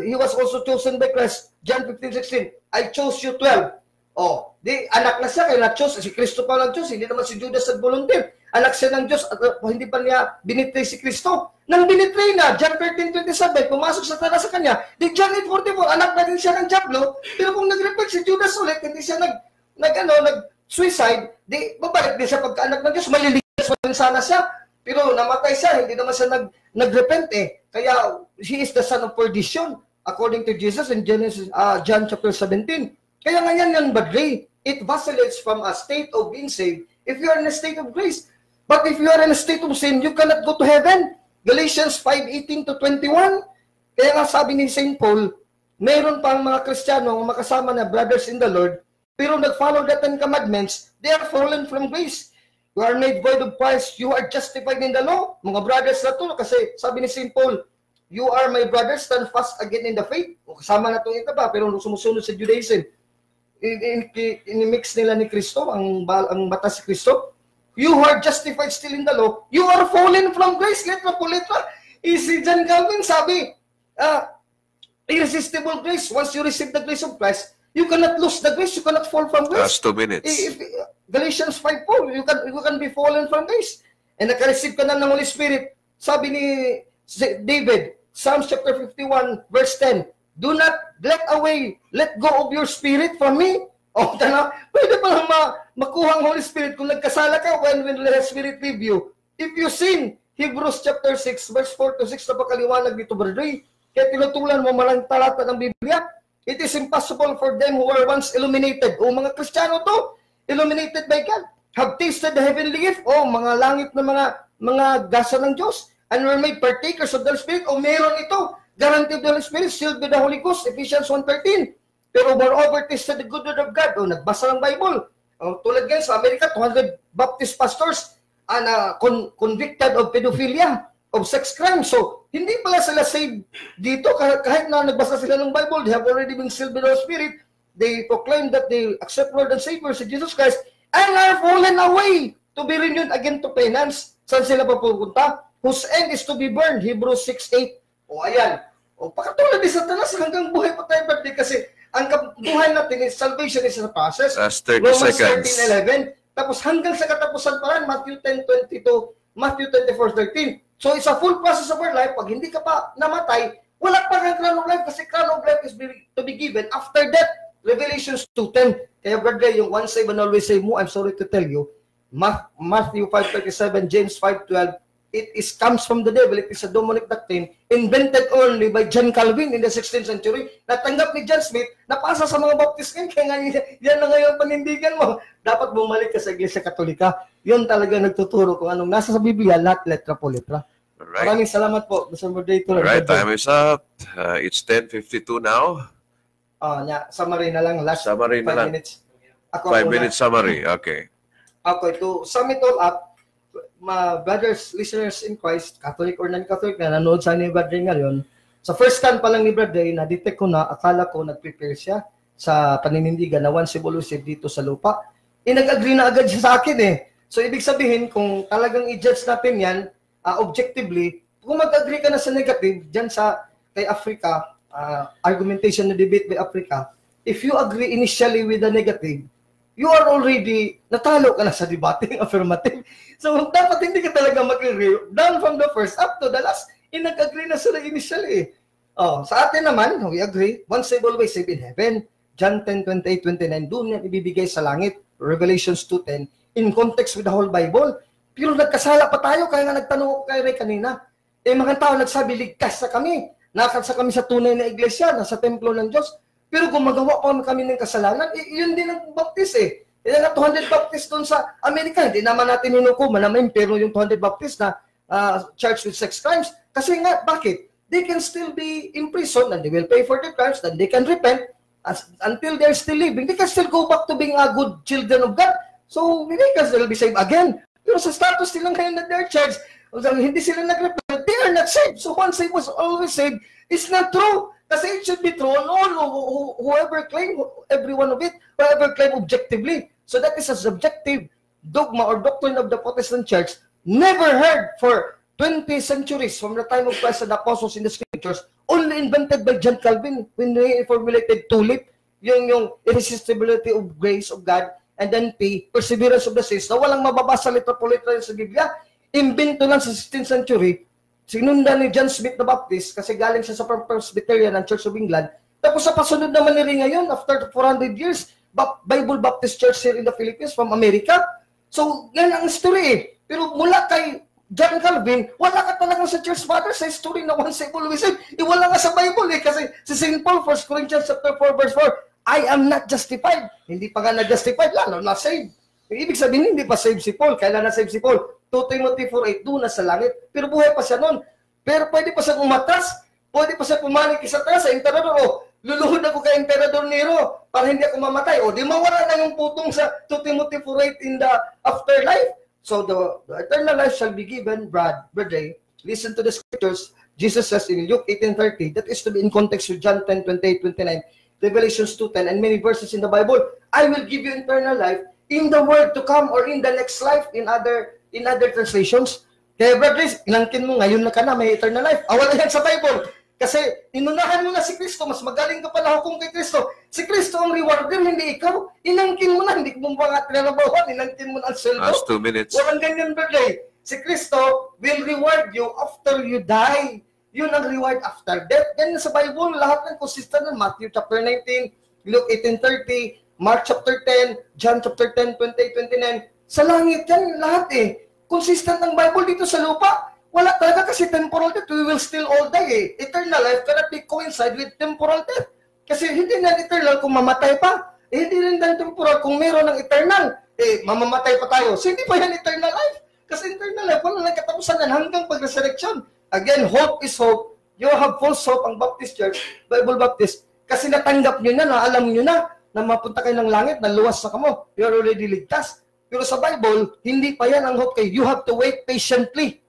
S1: he was also chosen by Christ. John 15:16, I chose you 12. Oh, di anak na siya, kaya na-chose. Si Kristo pa lang chose, hindi naman si Judas at volunteer. Anak siya ng Diyos at hindi pa niya binitray si Kristo. Nang binitray na, John 13:27, pumasok sa tala sa kanya. Di John 8:44, anak na din siya ng Diablo. Pero kung nag-repent si Judas ulit, hindi siya nag-suicide, di babalik din siya pagka-anak ng Diyos. Maliligas pa rin sana siya. Pero namatay siya, hindi naman siya nag-repent eh. Kaya he is the son of perdition, according to Jesus in John chapter 17. Kaya ngayon yan, badly, it vacillates from a state of being saved if you are in a state of grace. But if you are in a state of sin, you cannot go to heaven. Galatians 5:18-21. Kaya nga sabi ni St. Paul, mayroon pang mga Kristiyano, mga makasama na brothers in the Lord, pero nag-follow the Ten Commandments, they are fallen from grace. You are made void of Christ, you are justified in the law. Mga brothers na to, kasi sabi ni St. Paul, you are my brothers, stand fast again in the faith. O kasama na itong iba, pero sumusunod sa Judaism. In-mix nila ni Kristo, ang mata si Kristo. You are justified still in the law. You are fallen from grace. Letra po letra. Si John Calvin sabi, irresistible grace. Once you receive the grace of Christ, you cannot lose the grace. You cannot fall from grace.
S3: Last 2 minutes.
S1: Galatians 5:4, you can be fallen from grace. And naka-receive ka na ng Holy Spirit. Sabi ni David, Psalms chapter 51, verse 10, do not let go of your spirit from me. O, pwede pa lang makuha ang Holy Spirit kung nagkasala ka when will the Spirit leave you. If you sin, Hebrews chapter 6, verse 4-6, napakaliwanag dito, brother. Kaya tinutulan mo malang talata ng Biblia. It is impossible for them who were once illuminated. O, mga Kristiyano to, illuminated by God, have tasted the heavenly gift. O, mga langit na mga gasa ng Diyos, and were made partakers of the Spirit. O, meron ito, guaranteed the Holy Spirit, sealed with the Holy Ghost, Ephesians 1:13. Pero moreover, tasted the good word of God. O, nagbasa ng Bible. O, tulad ngayon sa Amerika, 200 Baptist pastors convicted of pedophilia, of sex crime. So, hindi pala sila saved dito. Kahit na nagbasa sila ng Bible, they have already been sealed with the Holy Spirit. They proclaim that they accept Lord and Savior si Jesus Christ and are fallen away to be renewed again to penance. Saan sila papupunta? Whose end is to be burned. Hebrews 6:8. O ayan. O pakatulad ni Satanas hanggang buhay pa tayo birthday kasi ang buhay natin is salvation is a process.
S3: Last 30
S1: Romans
S3: seconds.
S1: 13:11. Tapos hanggang sa katapusan pa rin, Matthew 10:22, Matthew 24:13. So it's a full process of our life. Pag hindi ka pa namatay, wala pa kang crown of life kasi crown of life is to be given after death. Revelations 2:10. Kaya brother, yung once saved and always saved mo, I'm sorry to tell you, Matthew 5:37, James 5:12, it comes from the devil. It is a demonic doctrine invented only by John Calvin in the 16th century. Natanggap ni John Smith, napasa sa mga Baptist ngayon, kaya nga yan na ngayon panindigan mo. Dapat bumalik ka sa Iglesia Katolika. Yun talaga nagtuturo kung anong nasa sa Biblia, lahat letra po letra.
S3: Alright.
S1: Maraming salamat po, Mr. Moderator.
S3: Alright, time is up. It's 10:52 now.
S1: Summary na lang. Last
S3: Summary na
S1: 5
S3: lang.
S1: minutes.
S3: 5-minute summary. Okay.
S1: Okay, to sum it all up, my brothers, listeners in Christ, Catholic or non-Catholic na nanood sa ni Brother ngayon, sa first scan pa lang ni Brother, na-detect ko na, akala ko nag-prepare siya sa paninindigan na once evolutive dito sa lupa. Nag-agree na agad siya sa akin So, ibig sabihin, kung talagang i-judge natin yan, objectively, kung mag-agree ka na sa negative, dyan sa kay Africa, argumentation na debate by Africa, if you agree initially with the negative, you are already, natalo ka na sa debating affirmative. So, dapat hindi ka talaga mag-agree. Down from the first up to the last, nag-agree na sila initially. Sa atin naman, we agree, once saved, always saved in heaven. John 10:28-29, doon yan ibibigay sa langit. Revelations 2:10, in context with the whole Bible. Pero nagkasala pa tayo, kaya nga nagtanong ko kay Ray kanina. Mga tao nagsabi, ligtas na kami. Nakasa kami sa tunay na iglesia, nasa templo ng Diyos. Pero kung magawa pa kami ng kasalanan, yun din ang baptist Yan nga 200 baptist doon sa Amerika. Hindi naman natin hinukuman naman, pero yung 200 baptist na charged with sex crimes. Kasi nga, bakit? They can still be imprisoned and they will pay for their crimes, then they can repent until they're still living. They can still go back to being a good children of God. So, they can still be saved again. Pero sa status nilang ngayon na they're charged, hindi sila nag-repent, they are not saved. So, once saved was always saved, it's not true. Kasi it should be true on all, whoever claim, every one of it, whoever claim objectively. So that is a subjective dogma or doctrine of the Protestant Church, never heard for 20 centuries from the time of Christ and the apostles in the scriptures, only invented by John Calvin when he formulated TULIP, yung irresistibility of grace of God, and then P, perseverance of the saints, na walang mababasa literal po literal sa Biblia, imbento lang sa 16th century, sinundan ni John Smith the Baptist kasi galing siya sa Presbyterian ng Church of England. Tapos sa pasunod naman ni rin ngayon, after 400 years, Bible Baptist Church here in the Philippines from America. So, yan ang story Pero mula kay John Calvin, wala ka talaga sa church father sa history na once saved, always saved. Wala nga sa Bible kasi si St. Paul, 1 Corinthians chapter 4, verse 4, I am not justified. Hindi pa nga na-justified, lalo na saved. Ibig sabihin, hindi pa saved si Paul. Kailan na saved si Paul? 2 Timothy 4:8, doon na sa langit. Pero buhay pa siya noon. Pero pwede pa siya umatras. Pwede pa siya pumanik sa taas sa emperador. Luluhod ako kay Emperador Nero para hindi ako mamatay. O, di mawala na yung putong sa 2 Timothy 4:8 in the afterlife. So, the eternal life shall be given, brother. Listen to the scriptures. Jesus says in Luke 18:30, that is to be in context with John 10:28-29, Revelations 2:10, and many verses in the Bible. I will give you eternal life in the world to come or in the next life in other translations. Kaya brothers, inangkin mo, ngayon na ka na, may eternal life. Wala yan sa Bible. Kasi inunahan mo na si Kristo, mas magaling ka pala hukom kay Kristo. Si Kristo ang rewarder, hindi ikaw. Inangkin mo na, hindi mo pa nga tinanabawan, inangkin mo na ang sweldo.
S3: Last 2 minutes.
S1: Walang ganyan, brother. Si Kristo will reward you after you die. Yun ang reward after death. Ganyan sa Bible, lahat ng consistent na Matthew chapter 19, Luke 18:30, Mark chapter 10, John chapter 10, 28-29. Sa langit yan, lahat Consistent ang Bible dito sa lupa. Wala talaga kasi temporal death. We will still all die Eternal life cannot be coincide with temporal death. Kasi hindi na eternal kung mamatay pa. Hindi rin na temporal kung meron ng eternal. Mamamatay pa tayo. So hindi pa yan eternal life. Kasi eternal life, wala nang katapusan yan hanggang pag-resurrection. Again, hope is hope. You have false hope ang Baptist Church, Bible Baptist. Kasi natanggap nyo na alam nyo na mapunta kayo ng langit, na luwas na kamo. You are already ligtas. Pero sa Bible, hindi pa yan ang hope kayo. You have to wait patiently.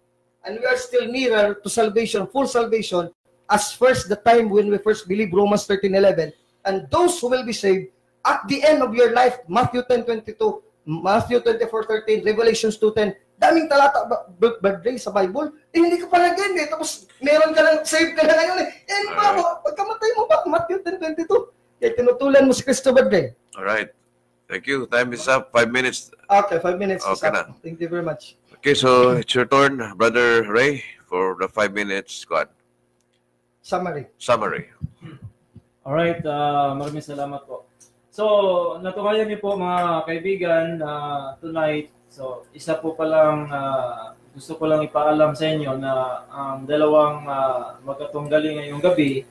S1: And we are still nearer to salvation, full salvation, as first the time when we first believe Romans 13:11. And those who will be saved at the end of your life, Matthew 10:22, Matthew 24:13, Revelations 2:10, daming talata birthday sa Bible. Hindi ka pa nag-end tapos meron ka lang, saved ka na ngayon Ano ba, pagkamatay mo ba, Matthew 10:22. Kaya tinutulan mo si Kristo birthday.
S3: Alright. Thank you. Time is up. 5 minutes.
S1: Okay, 5 minutes.
S3: Okay na.
S1: Thank you very much.
S3: Okay, so it's your turn, Brother Ray, for the 5 minutes squad.
S1: Summary.
S2: Alright, maraming salamat po. So, natumayan niyo po mga kaibigan tonight. So, isa po palang gusto ko lang ipaalam sa inyo na ang dalawang magkatunggali ngayong gabi,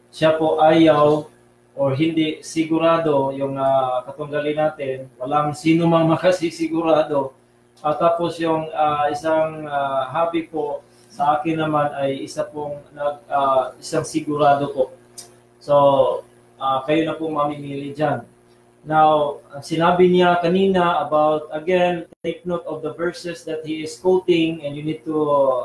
S2: siya po ayaw or hindi sigurado yung katunggali natin. Walang sino mang makasisigurado. At tapos yung isang hobby po sa akin naman ay isang sigurado po. So, kayo na po mamimili dyan. Now, sinabi niya kanina about, again, take note of the verses that he is quoting and you need to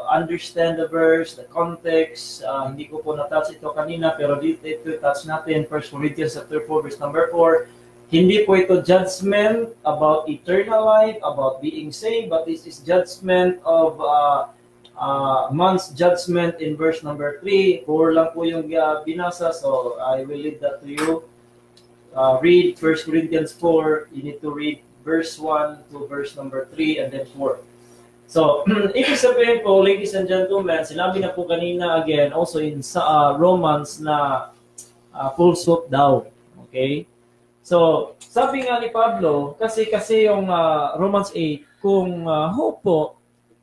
S2: understand the verse, the context. Hindi ko po na-touch ito kanina pero dito touch natin 1 Corinthians chapter 4, verse number 4. Hindi po ito judgment about eternal life, about being saved, but this is judgment of man's judgment in verse number 3. 4 lang po yung binasa, so I will read that to you. Read 1 Corinthians 4. You need to read verse 1 to verse number 3 and then 4. So, ibig sabihin po, ladies and gentlemen, sinabi na po kanina again, also in Romans na falsehood daw. Okay? So, sabi nga ni Pablo, kasi yung Romans 8, kung hope po,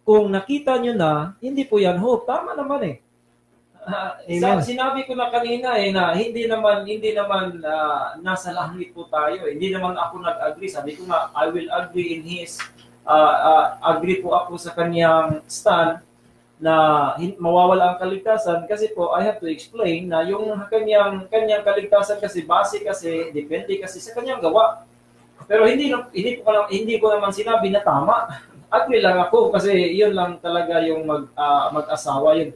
S2: kung nakita nyo na, hindi po yan hope. Tama naman eh. Sinabi ko na kanina na hindi naman nasa langit po tayo. Hindi naman ako nag-agree. Sabi ko nga, I will agree in his, agree po ako sa kanyang stand na mawawala ang kaligtasan kasi po I have to explain na yung kanyang kaligtasan kasi base kasi depende kasi sa kanyang gawa. Pero hindi ko naman sinabi na tama. Agree lang ako kasi yun lang talaga yung mag-asawa yung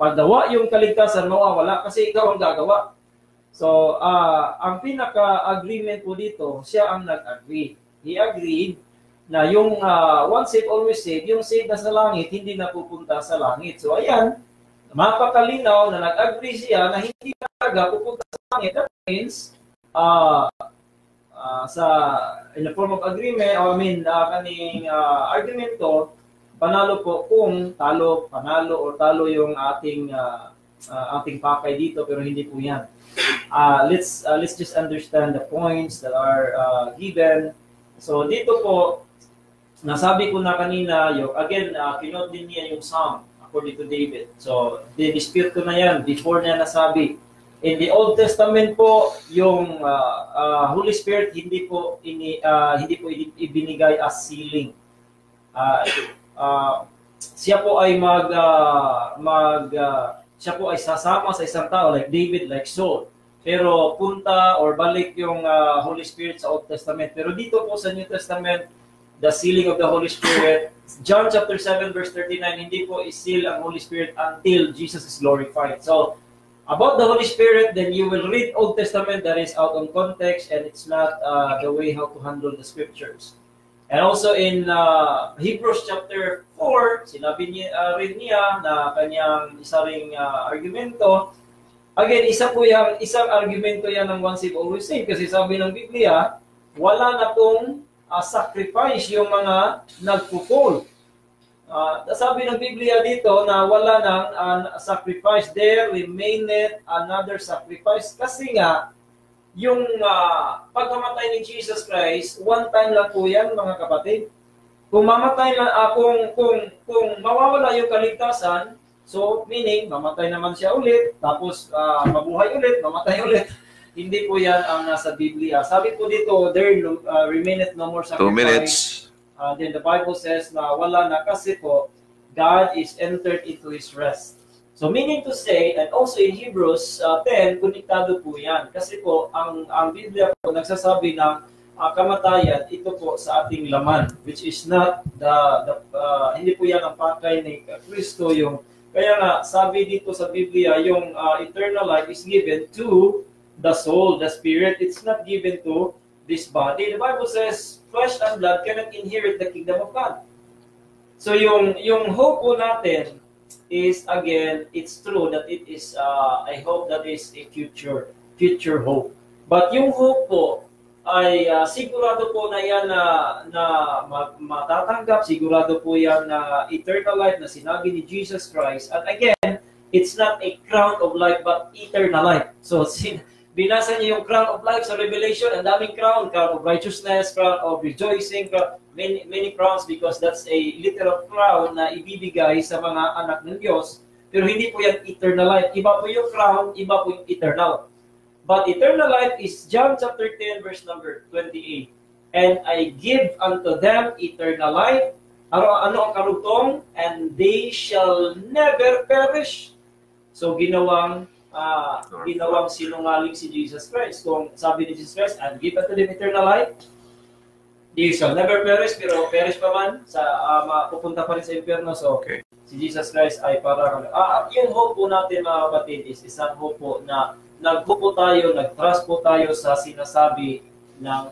S2: paggawa yung kaligtasan mawawala kasi ikaw ang gagawa. So ang pinaka-agreement po dito, siya ang nag-agree. He agreed na yung once saved, always saved, yung saved na sa langit, hindi na pupunta sa langit. So, ayan, mapakalinaw na nag-agree siya na hindi talaga pupunta sa langit. That means, in the form of agreement, kaning argumento, panalo po kung panalo or talo yung ating pakay dito, pero hindi po yan. Let's just understand the points that are given. So, dito po, nasabi ko na kanina, pinod din niya yung Psalm according to David. So, dispute ko na yan before niya nasabi. In the Old Testament po, yung Holy Spirit hindi po ibinigay as sealing. Siya po ay siya po ay sasama sa isang tao like David, like Saul. Pero punta or balik yung Holy Spirit sa Old Testament. Pero dito po sa New Testament, the sealing of the Holy Spirit, John chapter 7 verse 39, hindi po is-seal ang Holy Spirit until Jesus is glorified. So, about the Holy Spirit, then you will read Old Testament that is out of context and it's not the way how to handle the scriptures. And also in Hebrews chapter 4, sinabi rin niya na kanyang isa ring argumento. Again, isang argumento yan ng once saved, always saved. Kasi sabi ng Biblia, wala na pong sacrifice yung mga nagpo-fall. Sabi ng Biblia dito na wala nang sacrifice. There remaineth another sacrifice. Kasi nga, yung pagkamatay ni Jesus Christ, one time lang po yan, mga kapatid. Kung mamatay lang, kung mawawala yung kaligtasan, so meaning, mamatay naman siya ulit, tapos mabuhay ulit, mamatay ulit. Hindi po yan ang nasa Biblia. Sabi po dito, there remaineth no more sacrifice.
S3: 2 minutes.
S2: Then the Bible says na wala na kasi po, God is entered into His rest. So meaning to say, and also in Hebrews 10, konektado po yan. Kasi po, ang Biblia po nagsasabi ng kamatayan, ito po sa ating laman, which is not hindi po yan ang pakay ni Kristo. Kaya nga, sabi dito sa Biblia, yung eternal life is given to the soul, the spirit. It's not given to this body. The Bible says, flesh and blood cannot inherit the kingdom of God. So yung hope po natin is, again, it's true that it is a hope that is a future hope. But yung hope po ay sigurado po na yan na matatanggap, sigurado po yan na eternal life na sinabi ni Jesus Christ. And again, it's not a crown of life but eternal life. So binasa niyo yung crown of life sa Revelation, ang daming crown of righteousness, crown of rejoicing, many crowns, because that's a literal crown na ibibigay sa mga anak ng Diyos. Pero hindi po yan eternal life. Iba po yung crown, iba po yung eternal. But eternal life is John chapter 10 verse number 28. And I give unto them eternal life. Ano ang karugtong? And they shall never perish. So ginawang sinungaling si Jesus Christ. Kung sabi ni Jesus Christ, and give unto them eternal life, they shall never perish, pero perish pa man, mapupunta pa rin sa impyerno. So, okay. Si Jesus Christ ay parang, yung hope po natin, mga kapatid, is isang hope po na nag-hope po tayo, nag-trust po tayo sa sinasabi ng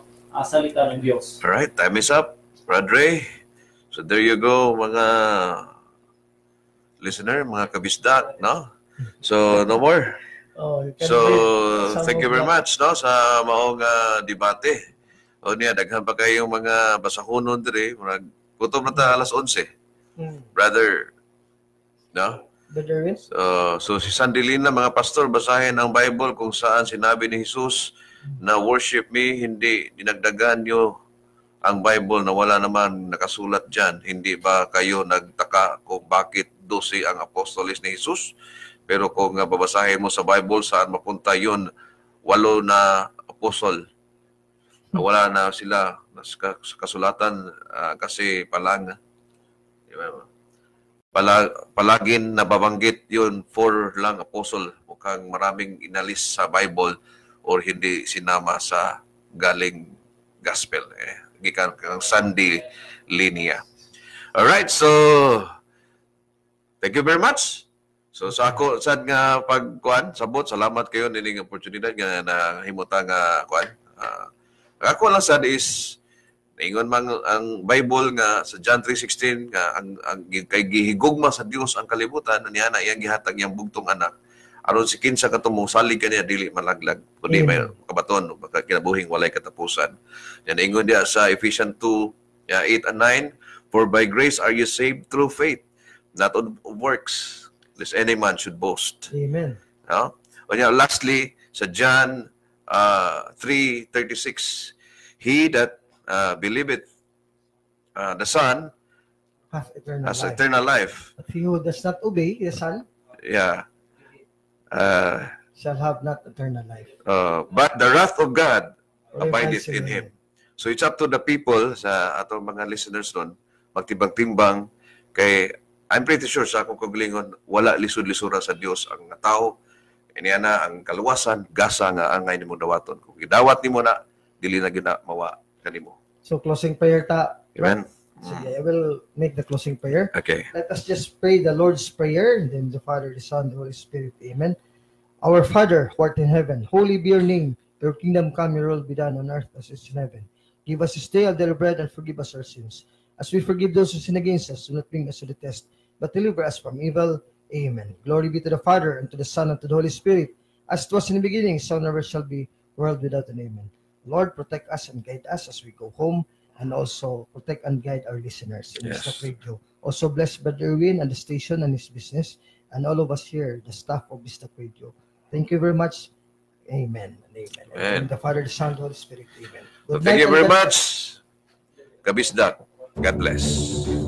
S2: salita ng Diyos.
S3: Alright, time is up. Brother Ray. So there you go, mga listener, mga kabisdak, no? So, no more.
S1: Oh, you can
S3: So,
S1: read some
S3: thank you
S1: of
S3: very
S1: that.
S3: much, no, sa maong debate. O niya, daghan pa kayong mga basahunon dire. Kutom na ta alas 11. Brother, no?
S1: Brother Win?
S3: So si Sandilina, mga pastor, basahin ang Bible kung saan sinabi ni Jesus na worship me, hindi dinagdagan nyo ang Bible na wala naman nakasulat dyan. Hindi ba kayo nagtaka kung bakit 12 ang apostolis ni Jesus? Pero kung babasahin mo sa Bible, saan mapunta yun? 8 na apostol. Wala na sila sa kasulatan kasi palang palaging nababanggit yun 4 lang apostle. Mukhang maraming inalis sa Bible or hindi sinama sa galing gospel. Gikan kang Sunday linya. Alright, so thank you very much. So sa ako sad nga pagkuan, sabot, salamat kayo nining oportunidad nga nahimuta nga kuan. Ako lang sad is ingon man ang Bible nga sa John 3:16 nga ang kay gihigugma sa Dios ang kalibutan niya na iyang gihatag iyang bugtong anak aron si kinsa katong salig kaniya dili malaglag kundi may kabaton baka kinabuhing walay katapusan. Yan ingon dia sa Ephesians 2:8 and 9, for by grace are you saved through faith, not of works, lest any man should boast.
S1: Amen.
S3: No? O lastly sa John 3:36, he that believeth the Son
S1: Has eternal
S3: has
S1: life.
S3: eternal life.
S1: But he who does not obey the Son
S3: Yeah.
S1: shall have not eternal life.
S3: But the wrath of God
S1: Or
S3: abideth in him. So it's up to the people, sa atong mga listeners nun, magtimbang-timbang kay I'm pretty sure sa akong kagalingon, wala lisod-lisura sa Dios ang tao. Iniya na ang kaluwasan, gasa nga angay nimo dawaton. Kung gidawat nimo na, dili na gina mawa kanimo.
S1: So closing prayer ta.
S3: Amen.
S1: Sige, I will make the closing prayer.
S3: Okay.
S1: Let us just pray the Lord's Prayer, and then the Father, the Son, the Holy Spirit. Amen. Our Father, who art in heaven, holy be your name. Your kingdom come, your will be done on earth as it is in heaven. Give us this day our daily bread, and forgive us our sins, as we forgive those who sin against us. Do not bring us to the test, but deliver us from evil. Amen. Glory be to the Father, and to the Son, and to the Holy Spirit, as it was in the beginning, so never shall be, world without an amen. Lord, protect us and guide us as we go home, and also protect and guide our listeners in
S3: Yes.
S1: this radio. Also bless Brother Erwin and the station and his business, and all of us here, the staff of Bistak Radio. Thank you very much. Amen. And amen.
S3: Amen.
S1: And the Father, the Son, the Holy Spirit. Amen.
S3: So
S1: Good
S3: thank
S1: night
S3: you very
S1: and God
S3: much. Kabisdak. God bless.